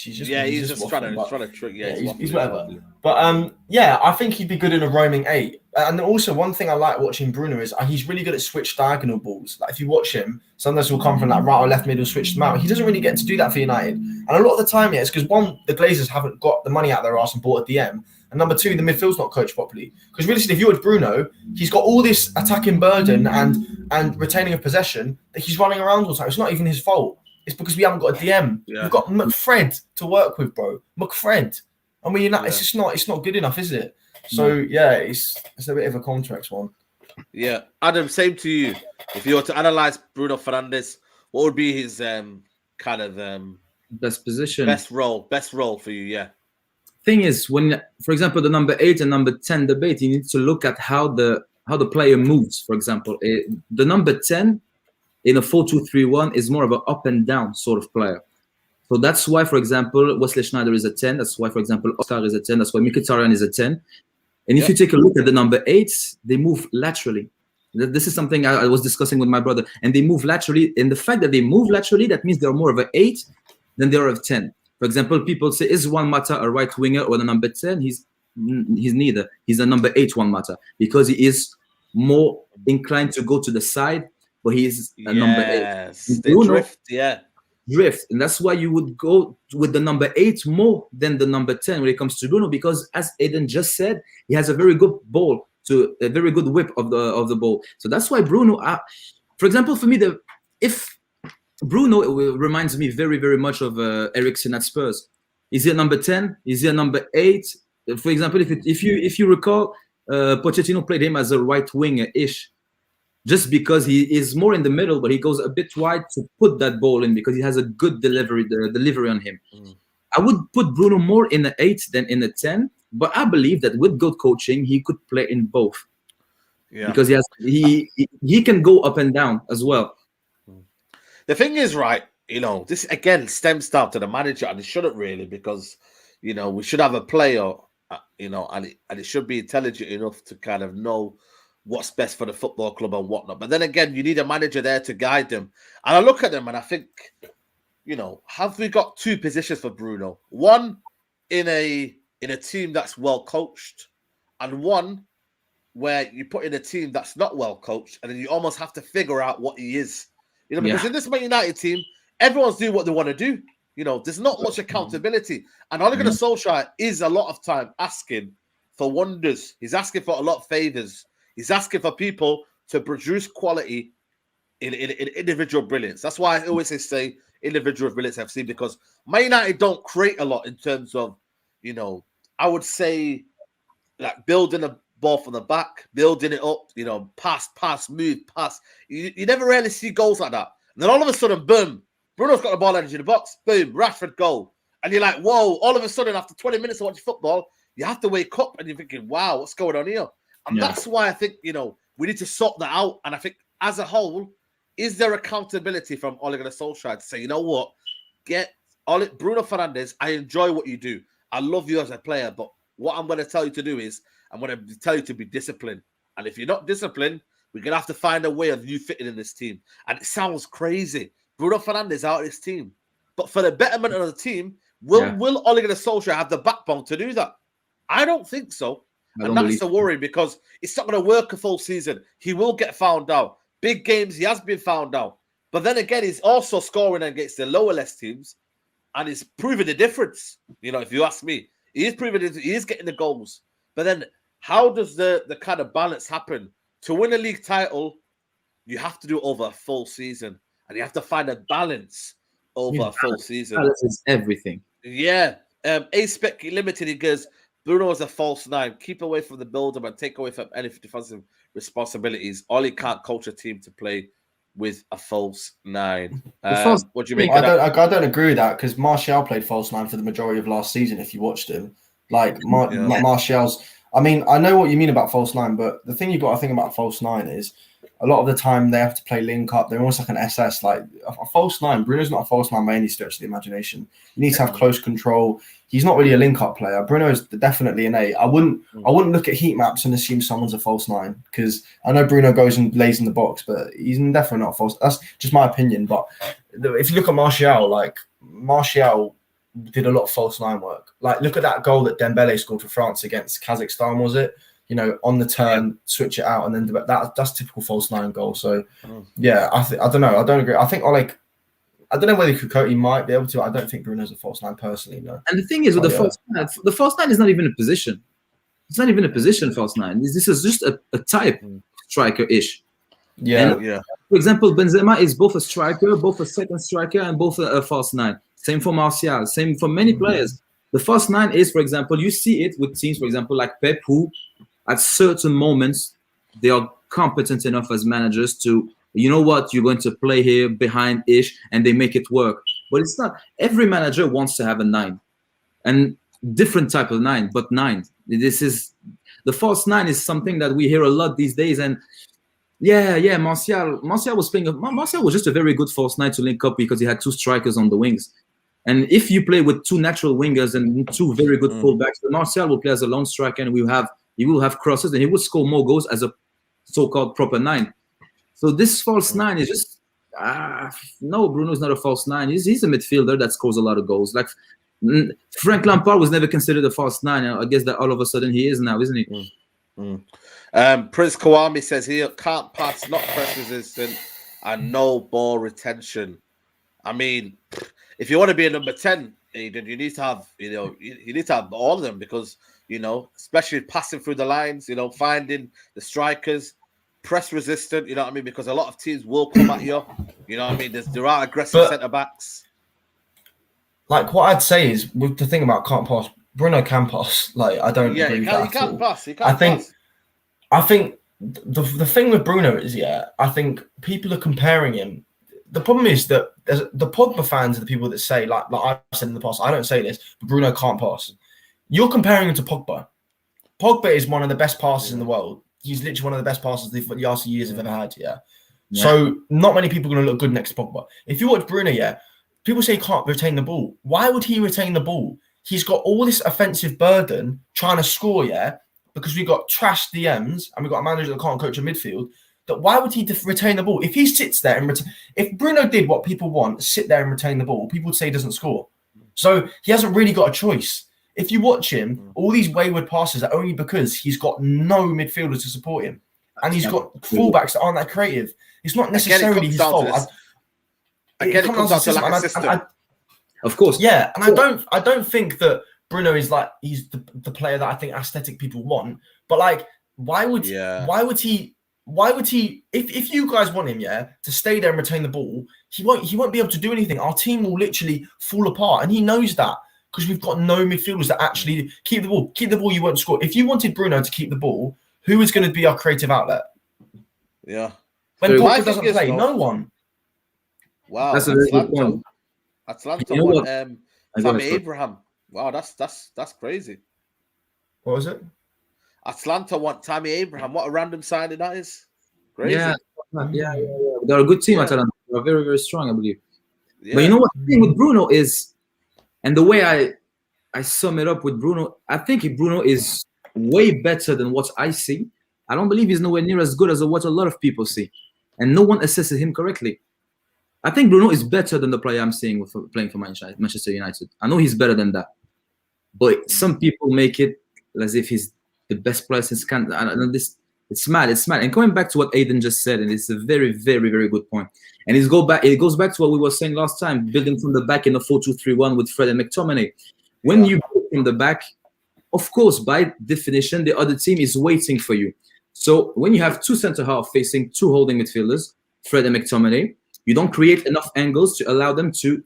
just trying to trick. Yeah, he's whatever. But yeah, I think he'd be good in a roaming 8. And also one thing I like watching Bruno is he's really good at switch diagonal balls. Like if you watch him, sometimes he'll come from like right or left middle, switch them out. He doesn't really get to do that for United. And a lot of the time, it's because one, the Glazers haven't got the money out their arse and bought a DM. And number 2, the midfield's not coached properly. Because really, if you watch Bruno, he's got all this attacking burden and retaining of possession that he's running around all the time. It's not even his fault. It's because we haven't got a DM. Yeah. We've got McFred to work with, bro. McFred. I mean, it's not good enough, is it? So yeah, it's a bit of a complex one. Yeah, Adam, same to you. If you were to analyze Bruno Fernandes, what would be his best position, best role for you? Yeah. Thing is, when, for example, the number 8 and number 10 debate, you need to look at how the player moves. For example, the number 10 in a 4-2-3-1 is more of an up and down sort of player. So that's why, for example, Wesley Sneijder is a 10. That's why, for example, Oscar is a 10. That's why Mkhitaryan is a 10. And if you take a look at the number 8s, they move laterally. This is something I was discussing with my brother. And they move laterally. And the fact that they move laterally, that means they're more of an 8 than they are of 10. For example, people say, is Juan Mata a right winger or the number 10? He's neither. He's a number 8 Juan Mata because he is more inclined to go to the side, but he is a number 8. Bruno, drift. And that's why you would go with the number 8 more than the number 10 when it comes to Bruno, because as Aidan just said, he has a very good a very good whip of the ball. So that's why Bruno, for example, for me, if Bruno reminds me very, very much of Eriksen at Spurs. Is he a number 10? Is he a number 8? For example, if you recall, Pochettino played him as a right winger-ish, just because he is more in the middle, but he goes a bit wide to put that ball in because he has a good delivery on him. I would put Bruno more in the 8 than in the 10, but I believe that with good coaching, he could play in both. Yeah. Because he can go up and down as well. The thing is, right, this again stems down to the manager, and it shouldn't really, because, we should have a player, and it should be intelligent enough to kind of know what's best for the football club and whatnot. But then again, you need a manager there to guide them. And I look at them and I think, have we got 2 positions for Bruno? One in a team that's well coached, and one where you put in a team that's not well coached, and then you almost have to figure out what he is. Because in this Man United team, everyone's doing what they want to do. There's not much accountability. And Ole and Solskjaer is a lot of time asking for wonders. He's asking for a lot of favors. He's asking for people to produce quality in individual brilliance. That's why I always say individual brilliance FC, because Man United don't create a lot in terms of, I would say, like building a ball from the back, building it up, pass, move, pass. You never really see goals like that. And then all of a sudden, boom, Bruno's got the ball into the box, boom, Rashford goal. And you're like, whoa, all of a sudden, after 20 minutes of watching football, you have to wake up and you're thinking, wow, what's going on here? And that's why I think, we need to sort that out. And I think as a whole, is there accountability from Ole and Solskjaer to say, you know what, Bruno Fernandes, I enjoy what you do. I love you as a player, but what I'm going to tell you to do is I'm going to tell you to be disciplined. And if you're not disciplined, we're going to have to find a way of you fitting in this team. And it sounds crazy. Bruno Fernandes out of this team. But for the betterment of the team, will Ole and Solskjaer have the backbone to do that? I don't think so. And that's the worry, because it's not going to work a full season. He will get found out. big games, he has been found out. But then again, he's also scoring against the lower less teams, and he's proving the difference. You know, if you ask me, he is proving it. He is getting the goals. But then, how does the kind of balance happen? To win a league title, you have to do it over a full season, and you have to find a balance over a full season. Balance is everything. Yeah. A-Spec Limited, he goes, Bruno is a false 9. Keep away from the build-up and take away from any defensive responsibilities. Ole can't coach a team to play with a false 9. What do you make of that? I don't agree with that, because Martial played false 9 for the majority of last season, if you watched him. Like, Martial's... I mean, I know what you mean about false 9, but the thing you've got to think about false 9 is a lot of the time they have to play link up. They're almost like an SS. Like a false 9, Bruno's not a false 9 by any stretch of the imagination. You need to have close control. He's not really a link up player. Bruno is definitely an 8. I wouldn't look at heat maps and assume someone's a false 9, because I know Bruno goes and lays in the box, but he's definitely not false. That's just my opinion. But if you look at Martial, like Martial did a lot of false 9 work. Like, look at that goal that Dembele scored for France against Kazakhstan, was it? You know, on the turn, switch it out, and then that's typical false 9 goal. So, yeah, I don't know. I don't agree. I think I don't know whether he might be able to. I don't think Bruno's a false 9 personally, no. And the thing is, with the false 9 is not even a position. It's not even a position, false 9. This is just a type striker-ish. Yeah, and, for example, Benzema is both a striker, both a second striker, and both a false 9. Same for Martial. Same for many players. The false 9 is, for example, you see it with teams, for example, like Pep, who at certain moments, they are competent enough as managers to, you know what, you're going to play here behind-ish, and they make it work. But it's not. Every manager wants to have a 9. And different type of 9, but 9. The false 9 is something that we hear a lot these days. And Martial was just a very good false 9 to link up, because he had 2 strikers on the wings. And if you play with 2 natural wingers and 2 very good fullbacks, Martial will play as a lone striker, and he will have crosses, and he will score more goals as a so-called proper 9. So this false 9 is just no. Bruno's not a false 9. He's a midfielder that scores a lot of goals. Like Frank Lampard was never considered a false 9. I guess that all of a sudden he is now, isn't he? Prince Kawami says he can't pass, not press resistant, and no ball retention. I mean, if you want to be a number 10, Aidan, you need to have, you need to have all of them, because, especially passing through the lines, finding the strikers, press resistant, you know what I mean? Because a lot of teams will come at you, you know what I mean? There are aggressive centre backs. Like, what I'd say is, with the thing about can't pass, Bruno can pass. Like, I don't agree with that. He can't pass. I think the thing with Bruno is, I think people are comparing him. The problem is that the Pogba fans are the people that say, like I've said in the past, I don't say this, but Bruno can't pass. You're comparing him to Pogba. Pogba is one of the best passers in the world. He's literally one of the best passers the last years have ever had, So not many people are going to look good next to Pogba. If you watch Bruno, people say he can't retain the ball. Why would he retain the ball? He's got all this offensive burden trying to score, because we've got trash DMs and we've got a manager that can't coach a midfield. That why would he retain the ball? If he sits there and if Bruno did what people want, sit there and retain the ball, people would say he doesn't score. So he hasn't really got a choice. If you watch him, all these wayward passes are only because he's got no midfielders to support him, and he's got fullbacks that aren't that creative. It's not necessarily his fault. It comes down to lack of system. Of course, and I don't think that Bruno is like he's the player that I think aesthetic people want. But like, why would he? If you guys want him, to stay there and retain the ball, he won't be able to do anything. Our team will literally fall apart, and he knows that, because we've got no midfielders that actually keep the ball. Keep the ball, you won't score. If you wanted Bruno to keep the ball, who is going to be our creative outlet? Yeah. When Pogba doesn't play, no one. Wow, that's a very good point. Atlanta won Tammy Abraham. Wow, that's crazy. What was it? Atlanta want Tammy Abraham. What a random signing that is. Crazy. Yeah. They're a good team, Atlanta. They're very, very strong, I believe. Yeah. But you know what the thing with Bruno is, and the way I sum it up with Bruno, I think Bruno is way better than what I see. I don't believe he's nowhere near as good as what a lot of people see. And no one assesses him correctly. I think Bruno is better than the player I'm seeing playing for Manchester United. I know he's better than that. But some people make it as if he's the best player since Canada. It's mad. It's mad. And coming back to what Aidan just said, and it's a very, very, very good point. And it goes back to what we were saying last time, building from the back in a 4-2-3-1 with Fred and McTominay. When you build from the back, of course, by definition, the other team is waiting for you. So when you have two centre half facing two holding midfielders, Fred and McTominay, you don't create enough angles to allow them to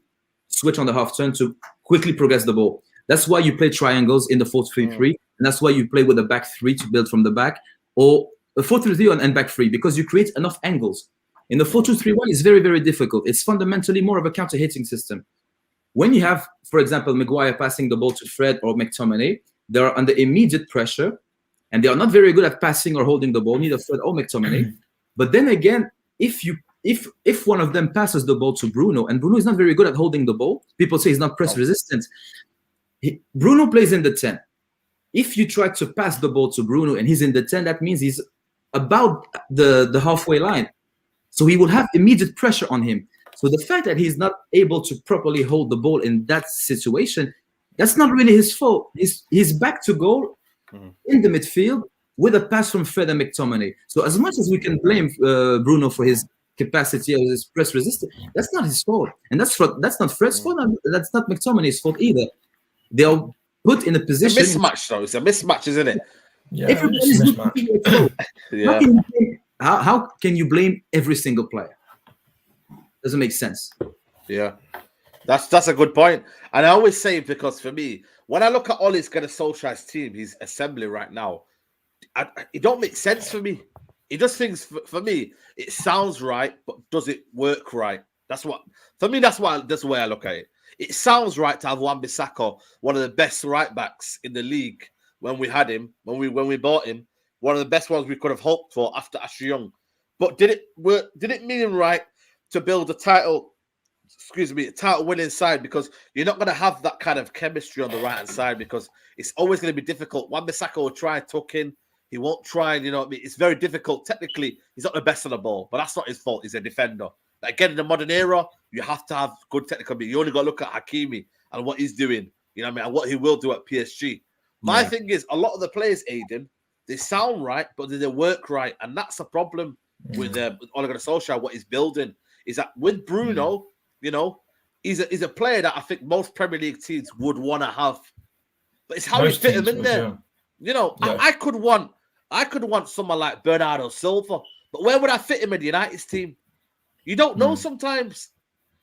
switch on the half turn to quickly progress the ball. That's why you play triangles in the 4-3-3, and that's why you play with a back three to build from the back, or a 4-3-3 and back three, because you create enough angles. In the 4-2-3-1, it's very, very difficult. It's fundamentally more of a counter-hitting system. When you have, for example, Maguire passing the ball to Fred or McTominay, they are under immediate pressure, and they are not very good at passing or holding the ball, neither Fred or McTominay. But then again, if one of them passes the ball to Bruno, and Bruno is not very good at holding the ball, people say he's not press resistant. Bruno plays in the 10. If you try to pass the ball to Bruno and he's in the 10, that means he's about the halfway line. So he will have immediate pressure on him. So the fact that he's not able to properly hold the ball in that situation, that's not really his fault. He's back to goal in the midfield with a pass from Fred and McTominay. So as much as we can blame Bruno for his capacity or his press resistance, that's not his fault. And that's not Fred's fault. And that's not McTominay's fault either. They are put in a position. It's a mismatch, though. It's a mismatch, isn't it? Yeah, Everybody's it's a mismatch. How can you blame every single player? Doesn't make sense. Yeah, that's a good point. And I always say, because for me, when I look at Ole's kind of Solskjaer's team, he's assembly right now, it don't make sense for me. It just thinks for me, it sounds right, but does it work right? That's the way I look at it. It sounds right to have Wan-Bissaka, one of the best right backs in the league when we had him, when we bought him, one of the best ones we could have hoped for after Ashley Young. But did it mean right to build a title winning side? Because you're not going to have that kind of chemistry on the right hand side, because it's always going to be difficult. Wan-Bissaka will try tucking. He won't try, you know what I mean? It's very difficult. Technically, he's not the best on the ball, but that's not his fault. He's a defender. Again, in the modern era, you have to have good technical ability. You only got to look at Hakimi and what he's doing, you know what I mean, and what he will do at PSG. My thing is, a lot of the players, Aidan, they sound right, but they work right, and that's a problem with Ole Gunnar Solskjaer. What he's building is that with Bruno, you know, he's a player that I think most Premier League teams would want to have, but it's how you fit him in there. Yeah. You know, I could want someone like Bernardo Silva, but where would I fit him in the United's team? You don't know sometimes,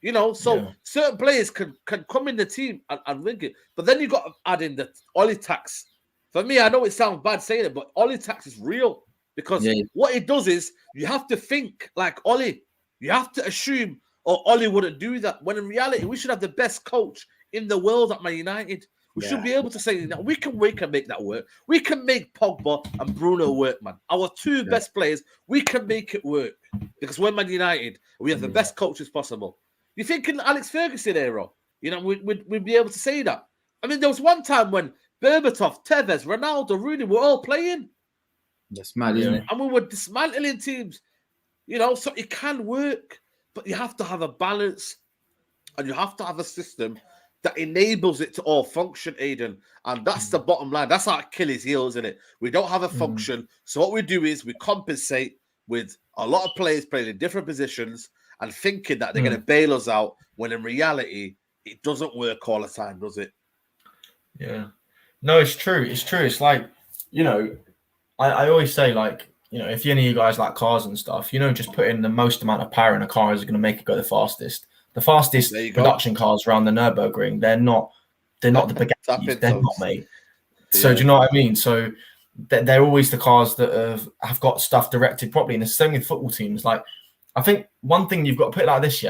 you know. So certain players can come in the team and link it, but then you got to add in the Ole tax. For me, I know it sounds bad saying it, but Ole tax is real, because what it does is you have to think like Ole. You have to assume, or Ole wouldn't do that. When in reality, we should have the best coach in the world at Man United. We should be able to say that we can make that work. We can make Pogba and Bruno work, man. Our two best players, we can make it work, because we're Man United. We have the best coaches possible. You think in Alex Ferguson era, you know, we'd be able to say that? I mean, there was one time when Berbatov, Tevez, Ronaldo, Rooney were all playing. That's mad, isn't it? And we were dismantling teams, you know, so it can work, but you have to have a balance, and you have to have a system that enables it to all function, Aidan. And that's the bottom line. That's our Achilles heel, isn't it? We don't have a function. So what we do is we compensate with a lot of players playing in different positions and thinking that they're going to bail us out, when in reality, it doesn't work all the time, does it? Yeah. No, it's true. It's true. It's like, you know, I always say, like, you know, if any of you guys like cars and stuff, you know, just put in the most amount of power in a car is going to make it go the fastest. The fastest production cars around the Nürburgring, they're not the Bugattis. They're not, mate. So do you know what I mean? So they're always the cars that have got stuff directed properly. And the same with football teams. Like, I think one thing you've got to put it like this,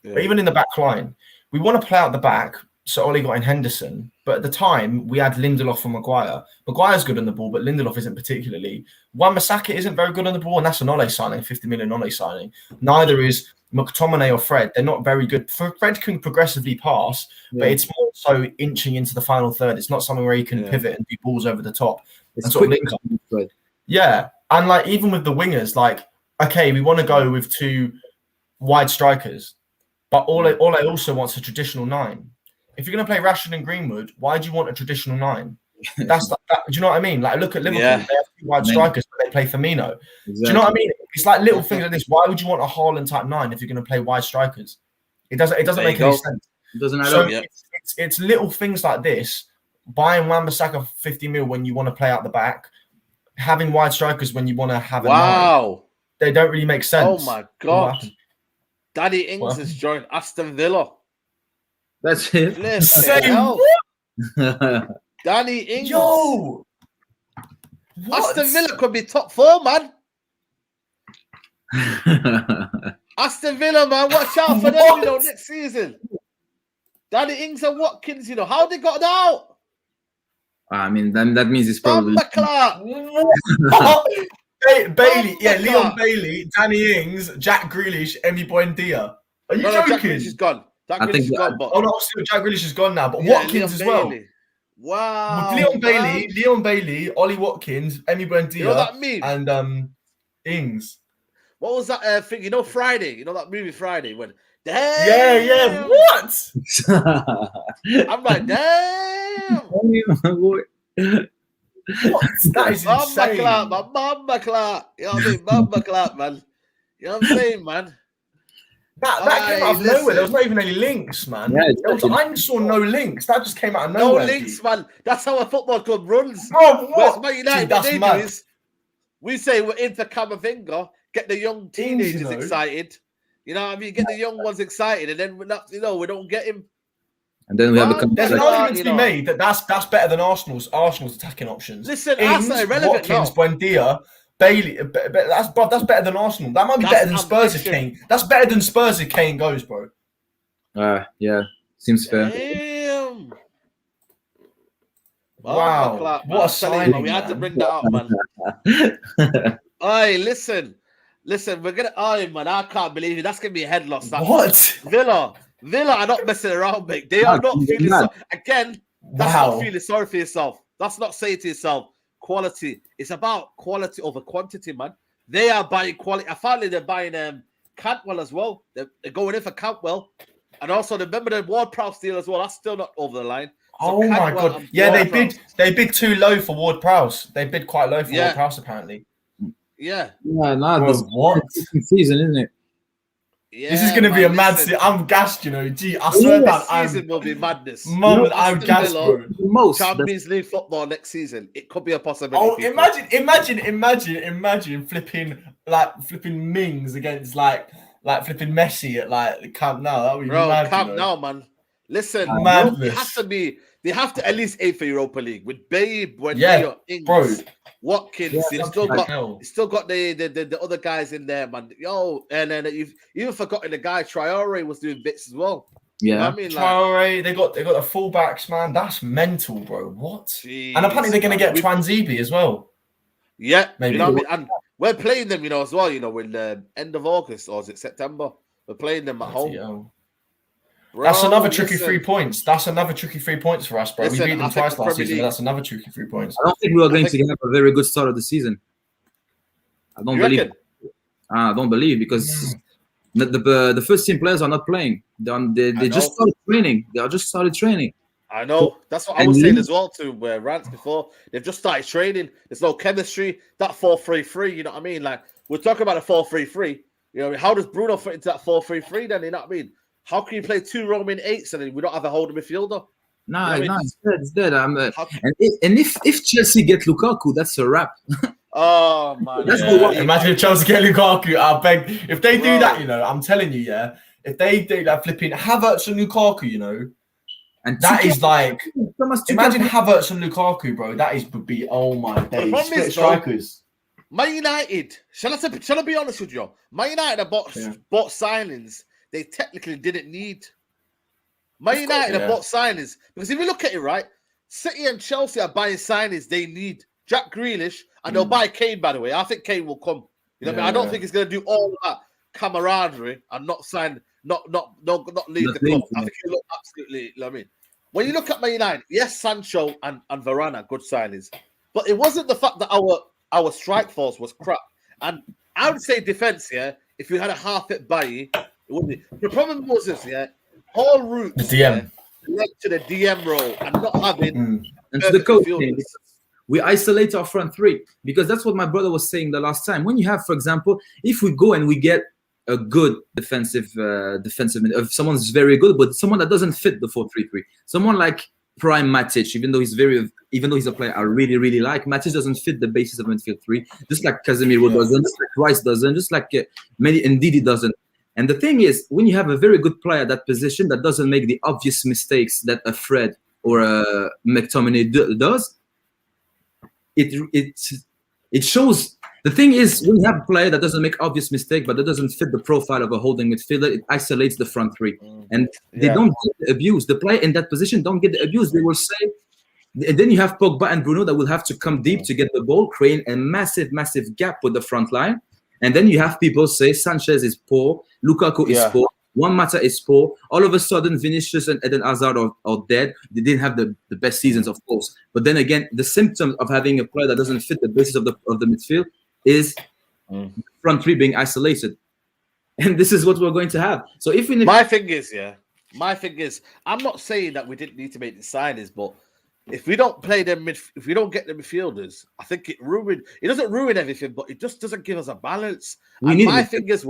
even in the back line, we want to play out the back. So Ole got in Henderson, but at the time we had Lindelof and Maguire. Maguire's good on the ball, but Lindelof isn't particularly. Wan-Bissaka isn't very good on the ball, and that's an Ole signing, 50 million Ole signing. Neither is McTominay or Fred. They're not very good. Fred can progressively pass, but it's more so inching into the final third. It's not something where he can pivot and do balls over the top. It's quick. Yeah, and like even with the wingers, like, okay, we want to go with two wide strikers, but Ole also wants a traditional 9. If you're going to play Rashford and Greenwood, why do you want a traditional 9? That's that. Do you know what I mean? Like, look at Liverpool. Yeah. They have 2 wide strikers, but they play Firmino. Exactly. Do you know what I mean? It's like little things like this. Why would you want a Haaland type 9 if you're going to play wide strikers? It doesn't make any sense. It doesn't add So up. it's little things like this. Buying Wan-Bissaka for 50 mil when you want to play out the back, having wide strikers when you want to have a 9. They don't really make sense. Oh my God. Danny Ings has joined Aston Villa. That's it. Danny Ings. Yo. What? Aston Villa could be top 4, man. Aston Villa, man. Watch out for them, you know, next season. Danny Ings and Watkins, you know. How they got out? I mean, then that means it's probably... Bailey, Leon Bailey, Danny Ings, Jack Grealish, Emi Buendia. Are you joking? Jack Grealish is gone. Jack Grealish is gone. But... Oh no, still Jack Grealish is gone now. But Watkins as well. Wow. Leon Bailey, Ollie Watkins, Emi Buendia, you know what I mean? And Ings. What was that thing? You know, Friday. You know that movie Friday when? Damn. Yeah. What? I'm like, damn. What? That is insane. Mamba clap. You know what I mean? Mamba clap, man. You know what I'm saying, man? That came out of nowhere. There was not even any links, man. Yeah, I saw no links. That just came out of nowhere. No links, man. That's how a football club runs. Bro, what? Man United, what they do is we say we're into Camavinga, get the young teenagers excited. You know what I mean? Get the young ones excited, and then we're not, you know, we don't get him. And then we have there's an argument to be made that that's better than Arsenal's attacking options. Listen, Ings, Watkins, Buendia, Bailey. That's better than Arsenal. That might be better than Spurs if Kane. That's better than Spurs if Kane goes, bro. Yeah, seems fair. Damn. Wow, what a signing! We had to bring that up, man. Hey, listen, we're gonna. Oh man, I can't believe it. That's gonna be a head loss. What? Villa are not messing around, mate. They are not feeling again. That's not feeling sorry for yourself. That's not saying to yourself quality. It's about quality over quantity, man. They are buying quality. Apparently, they're buying Cantwell as well. They're going in for Cantwell, and also remember the Ward-Prowse deal as well. That's still not over the line. So oh my God! Yeah, they bid too low for Ward-Prowse. They bid quite low for Ward-Prowse apparently. Yeah. What season, isn't it? Yeah, this is going to be a mad season. I'm gassed, you know. Gee, I swear that season will be madness. Moment, I'm gassed, bro. Champions League football next season. It could be a possibility. Oh, imagine flipping Mings against like flipping Messi at like Camp Nou. That would be mad. Camp Nou, man. Listen, they have to at least aim for Europa League with Babe, Ings, bro. Watkins, you've still got the other guys in there, man. Yo, and then you've even forgotten the guy Traore was doing bits as well. Yeah, you know what I mean, Traore, they got the fullbacks, man. That's mental, bro. What? Jeez, and apparently they're gonna get Twanzebe as well. Yeah, maybe. You know what I mean? And we're playing them, you know, as well. You know, in the end of August or is it September? We're playing them at home. Bro, that's another tricky 3 points. That's another tricky 3 points for us, bro. We beat them twice last season, but that's another tricky 3 points. I don't think we are going to have a very good start of the season. I don't believe. I don't believe because the first team players are not playing. They just started training. They are just started training. I know. That's what I was saying as well to Rants before. They've just started training. There's no chemistry. That 4-3-3, you know what I mean? Like, we're talking about a 4-3-3. You know, how does Bruno fit into that 4-3-3 then? You know what I mean? How can you play 2 roaming 8s and then we don't have a holding midfielder? No, it's dead. And if Chelsea get Lukaku, that's a wrap. Oh man! Imagine if Chelsea get Lukaku. I beg. If they do that, you know, I'm telling you, if they do that, flipping Havertz and Lukaku, you know, and that is like, imagine Havertz and Lukaku, bro. That would be my days. Split strikers. Man United. Shall I be honest with you? Man United are bought signings they technically didn't need. Man United are bought signings because if you look at it, right, City and Chelsea are buying signings they need. Jack Grealish, and they'll buy Kane, by the way. I think Kane will come. You know what I mean? I don't think he's going to do all that camaraderie and not sign, not leave the club. I think he'll look absolutely, you know what I mean? When you look at Man United, yes, Sancho and Varane are good signings, but it wasn't the fact that our strike force was crap. And I would say defense, if you had a half-fit Bailly, it wouldn't be. The problem was this, all routes led to the DM role and not having and to the coaching. We isolate our front three, because that's what my brother was saying the last time. When you have, for example, if we go and we get a good defensive if someone's very good, but someone that doesn't fit the 4-3-3, someone like Prime Matic, even though he's a player I really, really like, Matic doesn't fit the basis of midfield three, just like Casemiro doesn't, just like Rice doesn't, just like Ndidi doesn't. And the thing is, when you have a very good player at that position that doesn't make the obvious mistakes that a Fred or a McTominay does, it shows. The thing is, when you have a player that doesn't make obvious mistake, but that doesn't fit the profile of a holding midfielder, it isolates the front three, and they don't get the abuse. The player in that position don't get the abuse. They will say, and then you have Pogba and Bruno that will have to come deep to get the ball, creating a massive gap with the front line. And then you have people say Sanchez is poor, Lukaku is poor, Juan Mata is poor. All of a sudden, Vinicius and Eden Hazard are dead. They didn't have the best seasons, of course. But then again, the symptom of having a player that doesn't fit the basis of the midfield is front three being isolated. And this is what we're going to have. So if we my thing is, I'm not saying that we didn't need to make the signings, but if we don't play them, if we don't get the midfielders, I think it doesn't ruin everything, but it just doesn't give us a balance. My thing is,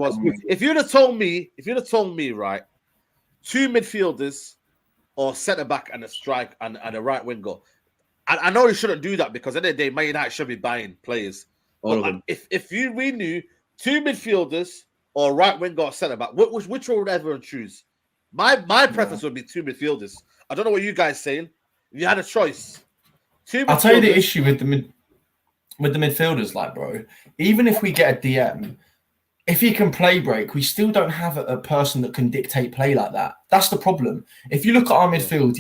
if you'd have told me, right, 2 midfielders or centre back and a strike and a right winger, I know you shouldn't do that, because at the end of the day, Man United should be buying players. If we knew 2 midfielders or right winger or centre back, which one would everyone choose? My preference would be 2 midfielders. I don't know what you guys saying. If you had a choice, I'll tell you the issue with the midfielders, like, bro. Even if we get a DM, if he can play break, we still don't have a person that can dictate play like that. That's the problem. If you look at our midfield,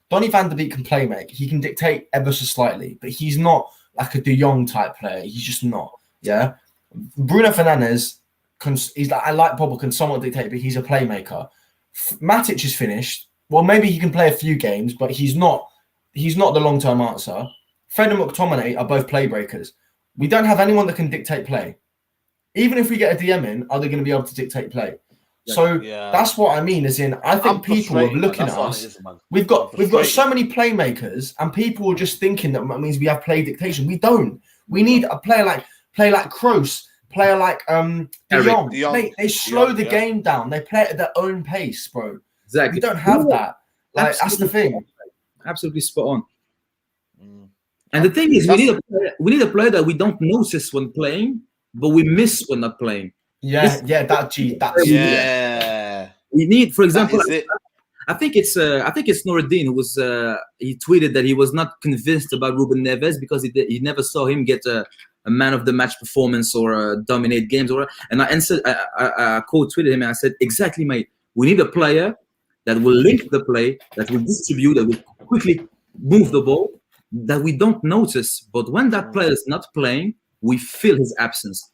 Donny van de Beek can play make. He can dictate ever so slightly, but he's not like a De Jong type player. He's just not. Yeah. Bruno Fernandes, I like Bobo, can somewhat dictate, but he's a playmaker. Matic is finished. Well, maybe he can play a few games, but he's not the long-term answer. Fred and McTominay are both play breakers. We don't have anyone that can dictate play. Even if we get a DM in, are they going to be able to dictate play? So that's what I mean. As in, I think people are looking at us. We've got so many playmakers, and people are just thinking that means we have play dictation. We don't. We need a player like Kroos, player like De Jong. Mate, they slow the game down. They play at their own pace, bro. Exactly. We don't have that. Like, that's the thing. Absolutely spot on. And the thing is, we need a player that we don't notice when playing, but we miss when not playing. We need, for example, I think it's Noreddin who was he tweeted that he was not convinced about Ruben Neves because he never saw him get a man of the match performance or dominate games, and I answered, I quote tweeted him and I said, exactly, mate. We need a player that will link the play, that will distribute, that will quickly move the ball, that we don't notice. But when that player is not playing, we feel his absence.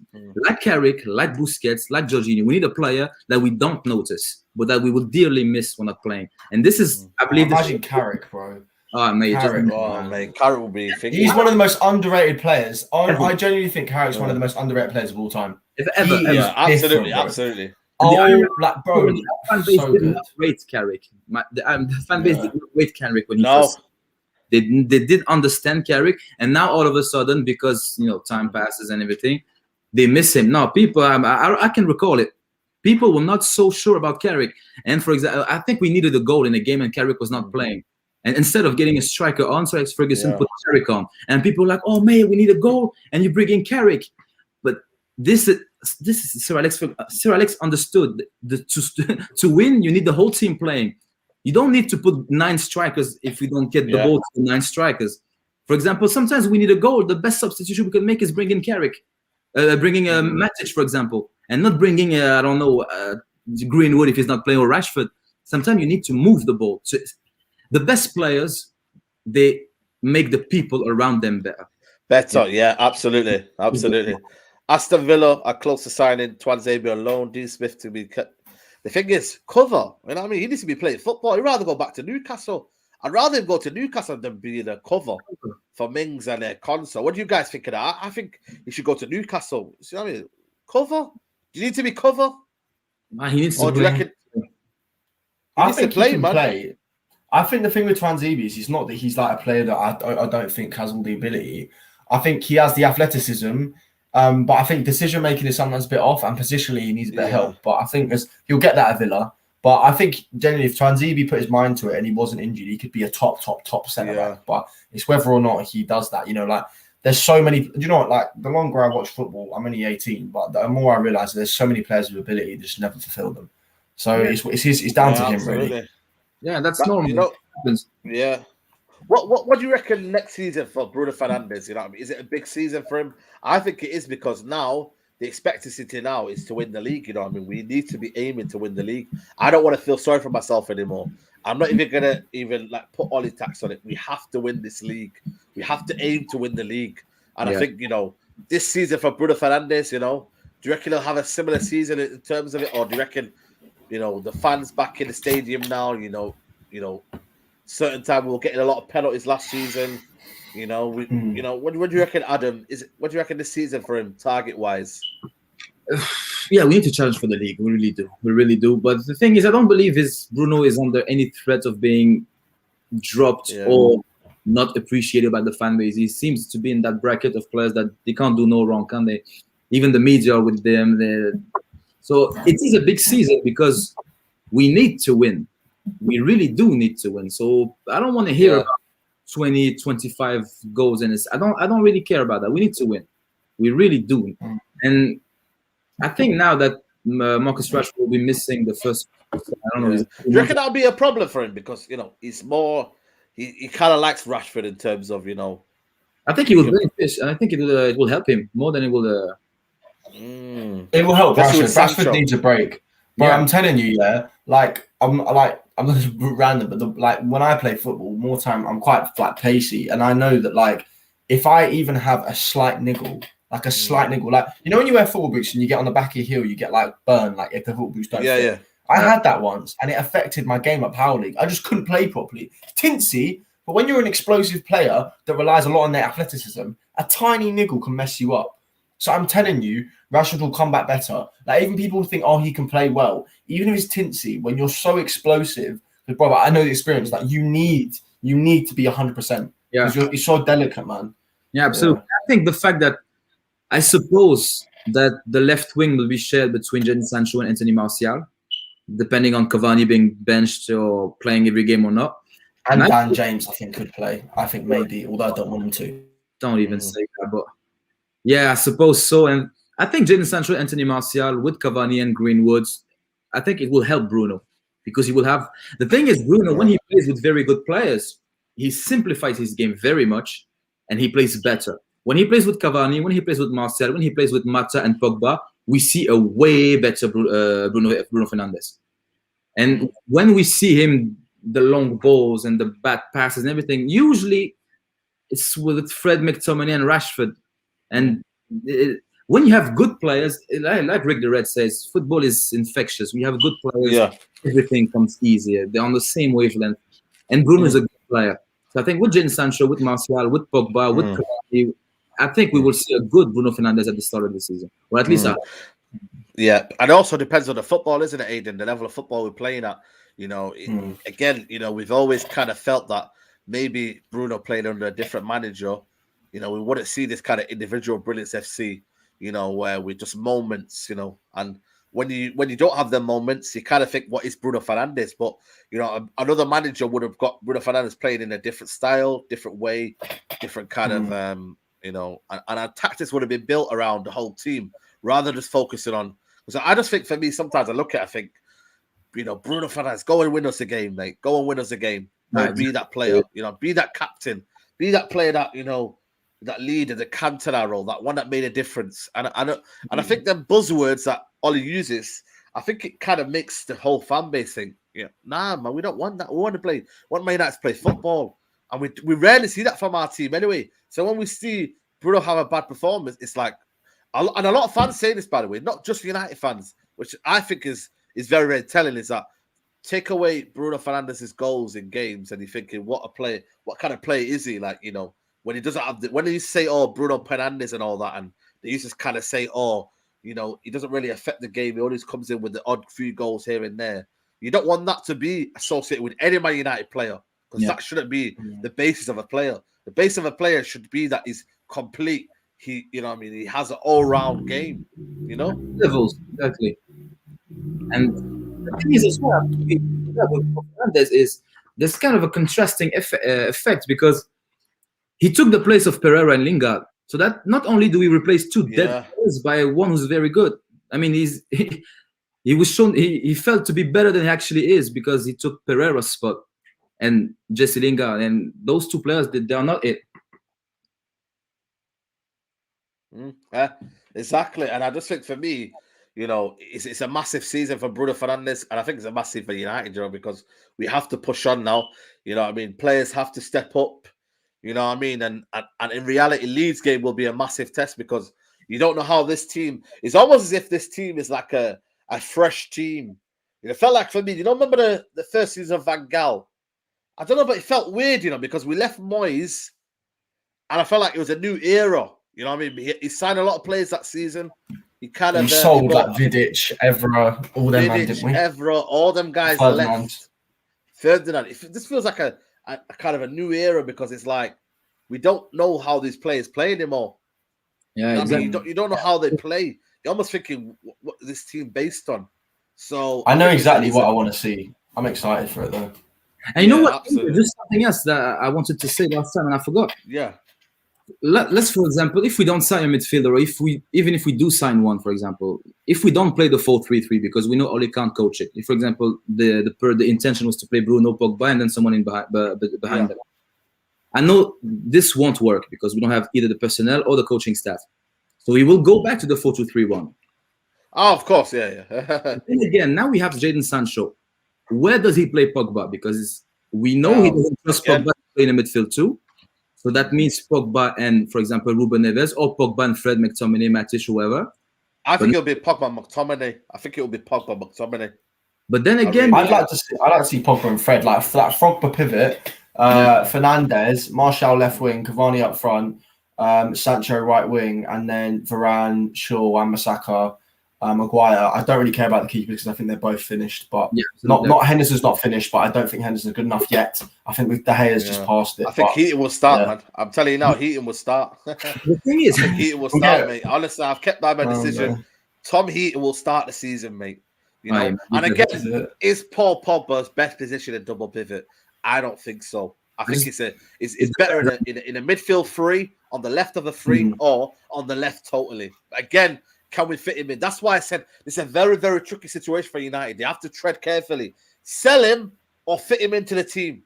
Like Carrick, like Busquets, like Jorginho, we need a player that we don't notice, but that we will dearly miss when not playing. And this is, I believe, imagine Carrick, bro. Oh, mate, Carrick will be. He's one of the most underrated players. I genuinely think Carrick's one of the most underrated players of all time. If ever. Absolutely. Like, bro, the fan base did not rate Carrick. The fan base did not rate Carrick when he first. They did understand Carrick, and now all of a sudden, because time passes and everything, they miss him. Now, people, I can recall it. People were not so sure about Carrick, and for example, I think we needed a goal in a game, and Carrick was not playing. And instead of getting a striker on, so Alex Ferguson put Carrick on, and people were like, "Oh, man, we need a goal," and you bring in Carrick. But this is Sir Alex understood to win, you need the whole team playing. You don't need to put 9 strikers if we don't get the ball to the 9 strikers. For example, sometimes we need a goal. The best substitution we can make is bringing Carrick, bringing a Matic, for example, and not bringing Greenwood if he's not playing, or Rashford. Sometimes you need to move the ball. So the best players, they make the people around them better. Absolutely. Aston Villa are close to signing Tuanzebe on loan. Dean Smith to be cut. The thing is, cover. You know what I mean? He needs to be playing football. He'd rather go back to Newcastle. I'd rather him go to Newcastle than be the cover for Mings and Conso. What do you guys think of that? I think he should go to Newcastle. See what I mean? Cover? Do you need to be cover? He needs to play. I think he can play. I think the thing with Twanzebe is it's not that he's like a player that I don't think has all the ability. I think he has the athleticism, but I think decision making is sometimes a bit off, and positionally he needs a bit of help. But I think he'll get that at Villa. But I think generally, if Twanzebe put his mind to it and he wasn't injured, he could be a top centre back. But it's whether or not he does that. You know, like there's so many. You know what? Like the longer I watch football, I'm only 18, but the more I realise there's so many players with ability that just never fulfil them. So it's down to him really. Yeah, that's normal. You know, yeah. What do you reckon next season for Bruno Fernandes? You know what I mean? Is it a big season for him? I think it is, because now the expectancy now is to win the league. You know what I mean? We need to be aiming to win the league. I don't want to feel sorry for myself anymore. I'm not even gonna like put Ole tax on it. We have to win this league. We have to aim to win the league. And I think, you know, this season for Bruno Fernandes, you know, do you reckon he'll have a similar season in terms of it, or do you reckon, you know, the fans back in the stadium now, you know, certain time we were getting a lot of penalties last season. You know, what do you reckon, Adam? What do you reckon this season for him, target wise? Yeah, we need to challenge for the league. We really do. But the thing is, I don't believe Bruno is under any threat of being dropped or not appreciated by the fan base. He seems to be in that bracket of players that they can't do no wrong, can they? Even the media are with them. So it is a big season because we need to win. We really do need to win. So I don't want to hear about 20, 25 goals in this. I don't really care about that. We need to win. We really do. And I think now that Marcus Rashford will be missing the first, I don't know. Do you reckon that'll be a problem for him? Because, you know, he's more, he kind of likes Rashford in terms of, you know. I think he will benefit, and I think it will help him more than it will. It will help Rashford. Rashford needs a break. But I'm telling you, I'm not just random, but when I play football, more time I'm quite like pacey, and I know that like if I even have a slight niggle, like you know when you wear football boots and you get on the back of your heel, you get like burned, like if the football boots don't fit. I had that once, and it affected my game at Power League. I just couldn't play properly. Tinsy, but when you're an explosive player that relies a lot on their athleticism, a tiny niggle can mess you up. So I'm telling you, Rashford will come back better. Like even people think, oh, he can play well. Even if it's tinsy, when you're so explosive, because brother, I know the experience. Like you need to be 100%. Yeah, because you're so delicate, man. Yeah, absolutely. I think the fact that I suppose that the left wing will be shared between Jadon Sancho and Anthony Martial, depending on Cavani being benched or playing every game or not. And Dan James, I think, could play. I think maybe, although I don't want him to. Don't even say that, but yeah, I suppose so. And I think Jadon Sancho, Anthony Martial with Cavani and Greenwood, I think it will help Bruno because he will have. The thing is, Bruno, when he plays with very good players, he simplifies his game very much and he plays better. When he plays with Cavani, when he plays with Martial, when he plays with Mata and Pogba, we see a way better Bruno Fernandes. And when we see him, the long balls and the bad passes and everything, usually it's with Fred McTominay and Rashford. And when you have good players, like Rick the Red says, football is infectious. We have good players, everything comes easier. They're on the same wavelength. And Bruno is a good player. So I think with Jadon Sancho, with Martial, with Pogba, with Cavani, I think we will see a good Bruno Fernandes at the start of the season. Or at least yeah, and it also depends on the football, isn't it, Aidan? The level of football we're playing at. You know, again, you know, we've always kind of felt that maybe Bruno played under a different manager. You know, we wouldn't see this kind of individual brilliance FC, you know, where we just moments, you know, and when you don't have them moments, you kind of think, what is Bruno Fernandes? But, you know, another manager would have got Bruno Fernandes playing in a different style, different way, different kind of, you know, and our tactics would have been built around the whole team rather than just focusing on. Because I just think for me, sometimes I look at it, I think, you know, Bruno Fernandes, go and win us a game, mate. Go and win us a game. Go be that player, you know, be that captain, be that player that, you know, that leader, the Cantona role, that one that made a difference. And I think the buzzwords that Ole uses, I think it kind of makes the whole fan base think, yeah, nah, man, we don't want that. We want Man United to play football. And we rarely see that from our team anyway. So when we see Bruno have a bad performance, it's like, and a lot of fans say this, by the way, not just United fans, which I think is very, very telling, is that take away Bruno Fernandes' goals in games and you're thinking, what kind of player is he? Like, you know, when he doesn't have when you say, oh, Bruno Fernandes and all that, and they used to kind of say, oh, you know, he doesn't really affect the game. He always comes in with the odd few goals here and there. You don't want that to be associated with any Man United player, because that shouldn't be the basis of a player. The base of a player should be that he's complete. He, you know what I mean? He has an all-round game, you know? Levels, exactly. And the thing is as well, with Fernandes is there's kind of a contrasting effect, because he took the place of Pereira and Lingard. So that not only do we replace two dead players by one who's very good. I mean, he was shown he felt to be better than he actually is, because he took Pereira's spot and Jesse Lingard, and those two players, they are not it. Exactly. And I just think for me, you know, it's a massive season for Bruno Fernandes, and I think it's a massive for United, you know, because we have to push on now. You know what I mean? Players have to step up. You know what I mean? And in reality, Leeds game will be a massive test, because you don't know how this team. It's almost as if this team is like a fresh team. You know, it felt like for me, you know, remember the first season of Van Gaal? I don't know, but it felt weird, you know, because we left Moyes, and I felt like it was a new era. You know what I mean? He signed a lot of players that season. He kind of sold like Vidic, Evra, all them man, didn't we? Evra, all them guys left. Ferdinand. This feels like a kind of a new era, because it's like we don't know how these players play anymore. Yeah, exactly. I mean, you don't know how they play. You're almost thinking, what is this team based on? So I know exactly what I want to see. I'm excited for it though. And you know what? Absolutely. Just something else that I wanted to say last time and I forgot. Yeah. Let's, for example, if we don't sign a midfielder, or even if we do sign one, for example, if we don't play the 4-3-3, because we know Ole can't coach it. If, for example, the intention was to play Bruno, Pogba, and then someone in behind them. I know this won't work, because we don't have either the personnel or the coaching staff. So we will go back to the 4-2-3-1. Oh, of course, yeah. And again, now we have Jadon Sancho. Where does he play Pogba? Because we know he doesn't trust Pogba to play in the midfield too. So that means Pogba and, for example, Ruben Neves, or Pogba and Fred, McTominay, Matic, whoever. I think it'll be Pogba and McTominay. McTominay. But then again, I'd like to see Pogba and Fred, like that Frogba pivot, Fernandes, Martial left wing, Cavani up front, Sancho right wing, and then Varane, Shaw, Wan-Bissaka, Maguire. I don't really care about the keeper, because I think they're both finished, but not Henderson's not finished, but I don't think Henderson's good enough yet. I think with De Gea's just passed it. I think Heaton will start, man. I'm telling you now, Heaton will start. The thing is, Heaton will start, mate. Honestly, I've kept by my decision. No. Tom Heaton will start the season, mate. You know, and again, is Paul Pogba's best position a double pivot? I don't think so. I think it's better in a midfield three, on the left of the three, or on the left totally. Again, can we fit him in? That's why I said it's a very, very tricky situation for United. They have to tread carefully. Sell him or fit him into the team.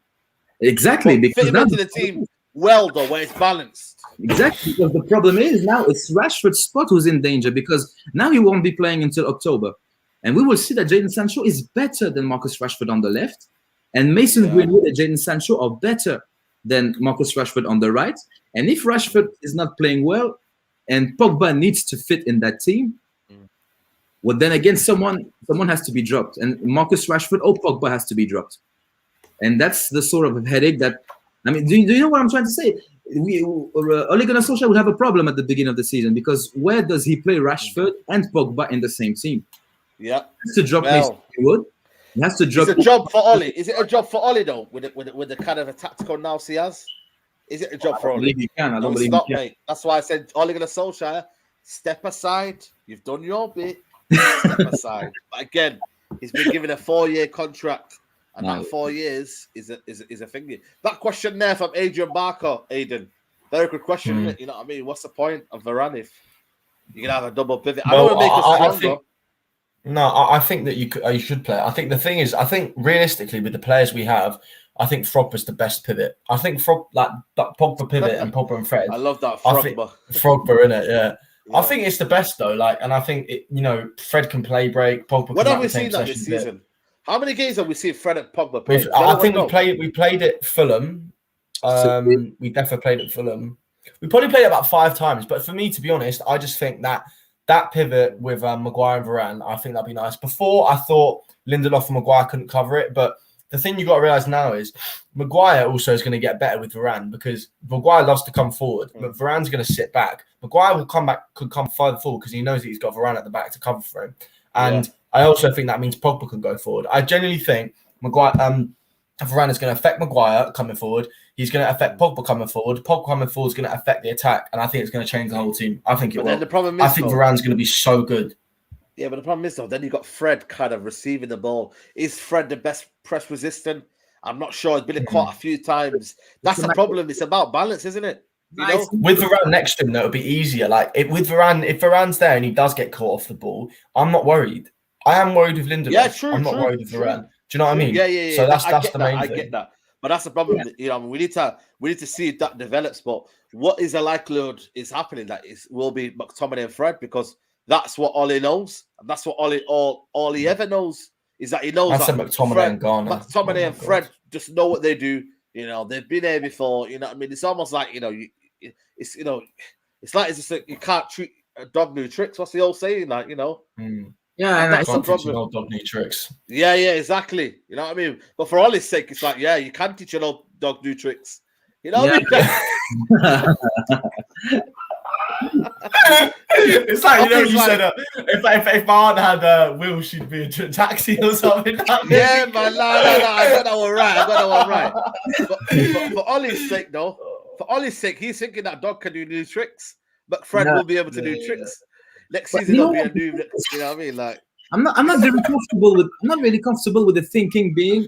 Exactly. Fit him into the team well, though, where it's balanced. Exactly. Because the problem is now it's Rashford's spot who's in danger, because now he won't be playing until October. And we will see that Jadon Sancho is better than Marcus Rashford on the left. And Mason Greenwood and Jadon Sancho are better than Marcus Rashford on the right. And if Rashford is not playing well, and Pogba needs to fit in that team, well, then again, someone has to be dropped. And Marcus Rashford or Pogba has to be dropped. And that's the sort of headache that, I mean, do you know what I'm trying to say? Ole Gunnar Solskjaer would have a problem at the beginning of the season, because where does he play Rashford and Pogba in the same team? Yeah. He has to drop Mason Greenwood. He has to drop. It's a job for Ole. Is it a job for Ole, though, with the kind of a tactical nous he has? Is it a job for Ole? I don't believe he can. Mate. That's why I said Ole Gunnar Solskjaer, step aside. You've done your bit. Step aside. But again, he's been given a 4-year contract, and that 4 years is a thing. That question there from Adrian Barker, Aidan, very good question. Isn't it? You know what I mean? What's the point of Varane if you can have a double pivot? I don't want to make us stronger. I think that you should play. I think the thing is, I think realistically with the players we have, I think Frogba's the best pivot. I think that Pogba pivot and Pogba and Fred. I love that Frogba. Frogba, innit? Yeah. I think it's the best though. Like, and I think Fred can play break. Pogba. When have we seen that this season? How many games have we seen Fred and Pogba play? I think we played it Fulham. We definitely played it Fulham. We probably played it about 5 times. But for me, to be honest, I just think that pivot with Maguire and Varane, I think that'd be nice. Before, I thought Lindelof and Maguire couldn't cover it, but the thing you got to realise now is Maguire also is going to get better with Varane, because Maguire loves to come forward, but Varane's going to sit back. Maguire could come further forward because he knows that he's got Varane at the back to cover for him. And I also think that means Pogba can go forward. I genuinely think Maguire, Varane is going to affect Maguire coming forward. He's going to affect Pogba coming forward. Pogba coming forward is going to affect the attack, and I think it's going to change the whole team. I think it will. Then the problem is, I think Varane's going to be so good. Yeah, but the problem is, though, then you got Fred kind of receiving the ball. Is Fred the best press resistant? I'm not sure. He's been caught a few times. That's the problem. It's about balance, isn't it? You know? With Varane next to him, that would be easier. Like with Varane, if Varane's there and he does get caught off the ball, I'm not worried. I am worried with Lindelof. Yeah, true. I'm not worried with Varane. Do you know what I mean? Yeah. So that's the main I thing. get that. But that's the problem. Yeah. You know, we need to see if that develops. But what is the likelihood is happening that will be McTominay and Fred, because that's what Ole knows. And that's what all he ever knows is that he knows I that said McTominay and Garner. McTominay and Fred just know what they do. You know, they've been there before. You know what I mean? It's almost like, you know, it's like it's just like you can't treat a dog new tricks. What's the old saying? Like, you know. Yeah, and that's the problem. Old dog new tricks. Yeah, exactly. You know what I mean? But for Ole's sake, it's like, yeah, you can teach an old dog new tricks. You know what I mean? It's like, you know, you said if my aunt had a wheel, she'd be a taxi or something. Yeah, man, no, I got that one right. But for Ole's sake, though, he's thinking that dog can do new tricks, but Fred will be able to do tricks. Next season there'll be a new, you know what I mean? Like, I'm not really comfortable with the thinking being,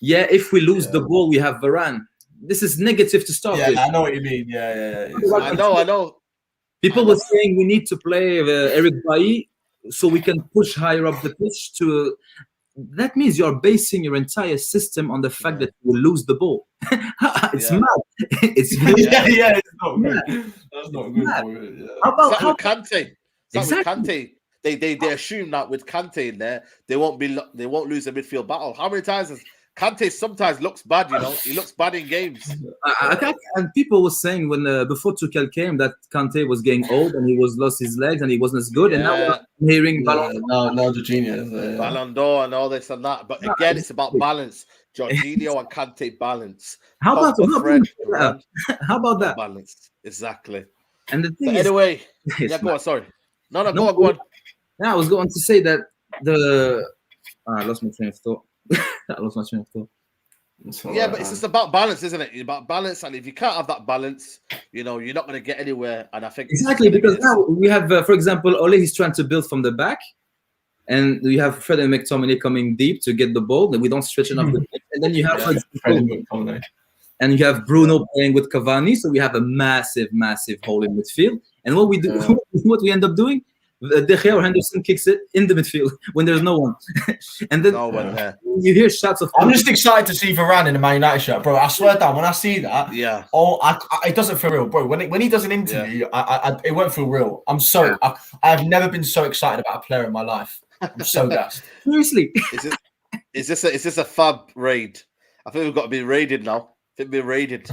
if we lose the ball, we have Varane. This is negative to start with. Yeah, I know what you mean. Yeah. I know. People were saying we need to play Eric Bailly so we can push higher up the pitch. That means you're basing your entire system on the fact that you will lose the ball. It's mad. It's it's not good. That's not good for it. Yeah. How about Kante? Exactly. With Kante, they assume that with Kante in there, they won't lose the midfield battle. How many times has Kante sometimes looks bad? You know, he looks bad in games. And people were saying when before Tuchel came that Kante was getting old and he was lost his legs and he wasn't as good. And now we're hearing now the genius, Ballon d'Or and all this and that. But again, it's about balance. Jorginho and Kante balance. How about that? Balance, exactly. And the thing anyway, go on. Sorry, no, go on. Yeah, I was going to say that I lost my train of thought. Yeah, but it's just about balance, isn't it? It's about balance, and if you can't have that balance, you know, you're not going to get anywhere. And I think exactly because now we have, for example, Ole is trying to build from the back, and we have Fred and McTominay coming deep to get the ball, and we don't stretch enough the pitch. And then you have and you have Bruno playing with Cavani, so we have a massive hole in midfield. And what we do, what we end up doing, De Gea or Henderson kicks it in the midfield when there's no one. And then you hear shouts of... I'm just excited to see Varane in a Man United shirt, bro. I swear down, when I see that, it doesn't feel real, bro. When he does an interview, it won't feel real. I've never been so excited about a player in my life. I'm so gassed. Seriously. Is this a fab raid? I think we've got to be raided now. I think we're raided.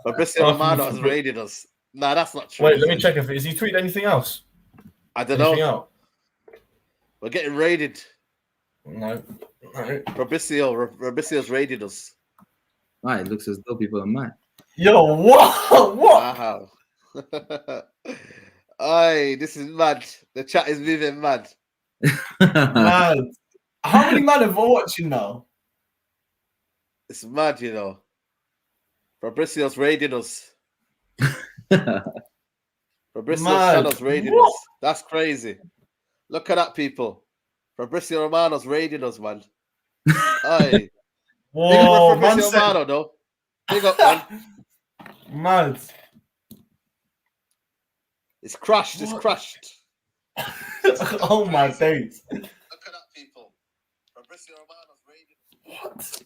Fabrizio Romano has raided us. Nah, that's not true. Wait, let me check if he tweeted anything else. I don't know. We're getting raided. No. Fabrizio's raided us. Why? It looks as though people are mad. Yo, what? Wow. Aye, this is mad. The chat is moving mad. Mad. How many men are watching now? It's mad, you know. Fabrizio's raiding us. Fabrizio's raiding us. That's crazy. Look at that, people. Fabrizio Romano's raiding us, man. Aye. Whoa, big up Fabrizio Romano, though. Big up, man. Mad. It's crashed. It's crashed. Oh my days. Look at that, people. Fabrizio Romano's raiding. What?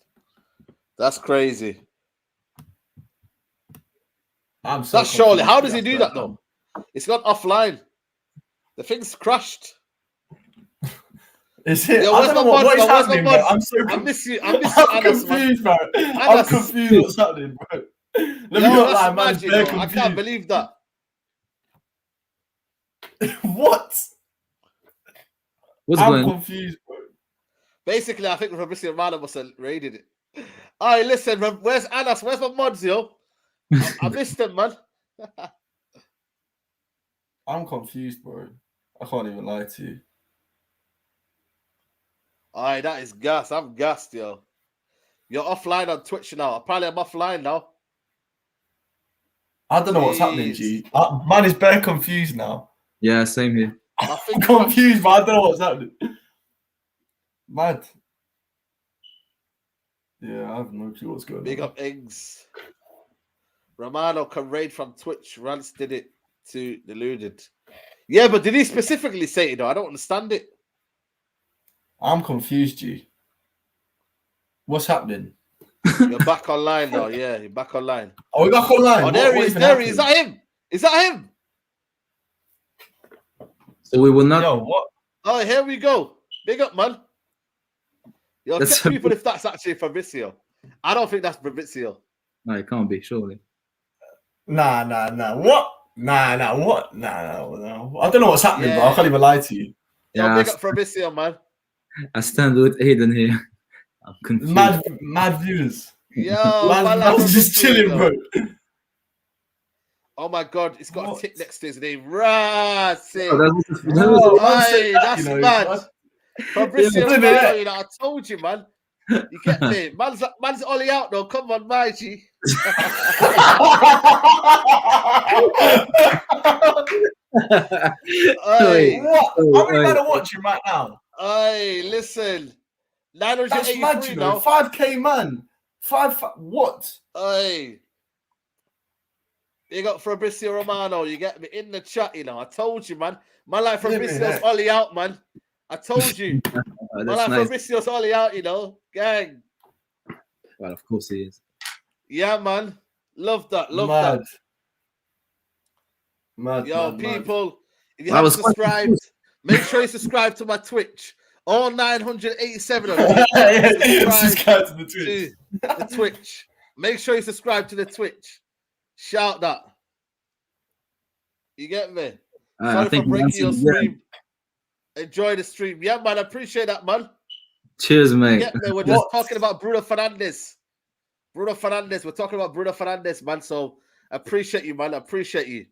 That's crazy. That's surely. How does he do that though? It's gone offline. The thing's crashed. Is it? Yo, I don't know what is happening, bro. I'm so confused. I'm confused, bro. I'm confused what's happening, bro. Let me not lie, man. I can't believe that. What? I'm confused, bro. Basically, I think Fabrizio Romano must have raided it. All right, listen, where's Anas? Where's my mods, yo? I missed them, man. I'm confused, bro. I can't even lie to you. Aye, that is gas. I'm gassed, yo. You're offline on Twitch now. Apparently, I'm offline now. I don't know what's happening, G. Man is bare confused now. Yeah, same here. I'm confused, but I don't know what's happening. Mad. Yeah, I have no clue what's going on. Big up eggs. Romano can raid from Twitch. Rance did it to Deluded. Yeah, but did he specifically say it though? I don't understand it. I'm confused, G. What's happening? You're back online now. Yeah, you're back online. Oh, we're back online. Oh, there he is. There he is. Is that him? Is that him? So we will not. Yo, what? Oh, here we go. Big up, man. Yo, That's check people if that's actually Fabrizio. I don't think that's Fabrizio. No, it can't be, surely. Nah. What? Nah. What? Nah. I don't know what's happening, bro. I can't even lie to you. Yo, big up Fabrizio, man. I stand with Aidan here. I'm confused. Mad viewers. Yo, man's just chilling, bro. Oh my God, it's got a tick next to his name. Racing. That's mad. Fabrizio, you know, I told you, man. You get me? Man's Ollie out though. Come on, my G. Hey, what? How many men are watching right now? Hey, listen. That's mad, you know. Now. 5K man. What? Hey. You got Fabrizio Romano. You get me in the chat, you know. I told you, man. My life Fabrizio's Ollie out, man. I told you. My life Fabrizio's Ollie out, you know. Gang. Well, of course he is. Yeah, man. Love that. Love that. Yo, people, if you haven't subscribed, make sure you subscribe to my Twitch. All 987 of you subscribe to the Twitch. Make sure you subscribe to the Twitch. Shout that. You get me? Sorry for breaking your stream. Enjoy the stream. Yeah, man. I appreciate that, man. Cheers, mate. Get me? We're just talking about Bruno Fernandes. We're talking about Bruno Fernandes, man. So I appreciate you, man. I appreciate you.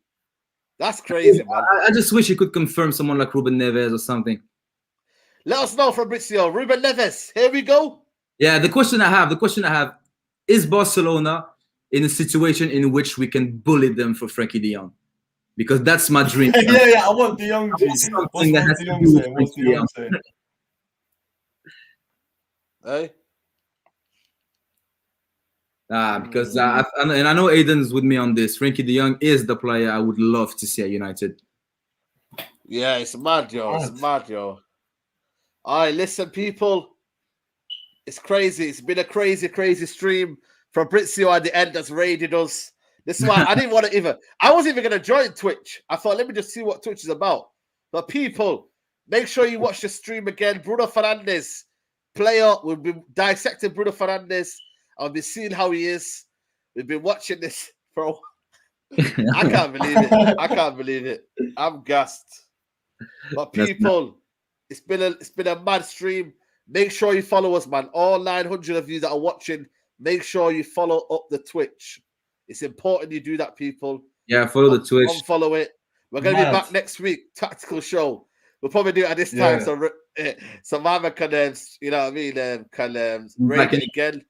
That's crazy, man. I just wish you could confirm someone like Ruben Neves or something. Let us know, Fabrizio. Ruben Neves. Here we go. Yeah, the question I have is Barcelona in a situation in which we can bully them for Frankie de Jong? Because that's my dream. Yeah, I want de Jong. What's de Jong saying? Hey? Because I know Aidan's with me on this. Frankie de Jong is the player I would love to see at United. Yeah, it's mad, yo. It's mad, yo. All right, listen, people. It's crazy. It's been a crazy stream. Fabrizio at the end has raided us. This is why I didn't want to even. I wasn't even going to join Twitch. I thought, let me just see what Twitch is about. But people, make sure you watch the stream again. Bruno Fernandes, player. We'll be dissecting Bruno Fernandes. I'll be seeing how he is. We've been watching this for a while. I can't believe it. I'm gassed. But people, it's been a mad stream. Make sure you follow us, man. All 900 of you that are watching, make sure you follow up the Twitch. It's important you do that, people. Yeah, follow the Twitch. Unfollow it. We're going to be back next week. Tactical show. We'll probably do it at this time. So Mama can, you know what I mean, can rate it again.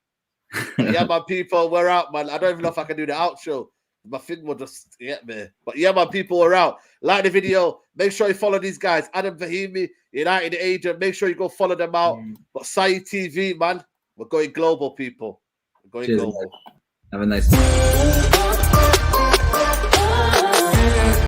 Yeah, my people, we're out, man. I don't even know if I can do the outro. My thing will just get me. But yeah, my people, we're out. Like the video. Make sure you follow these guys. Adam Fahimi, United Agent. Make sure you go follow them out. But Sai TV, man, we're going global, people. We're going global. Have a nice day.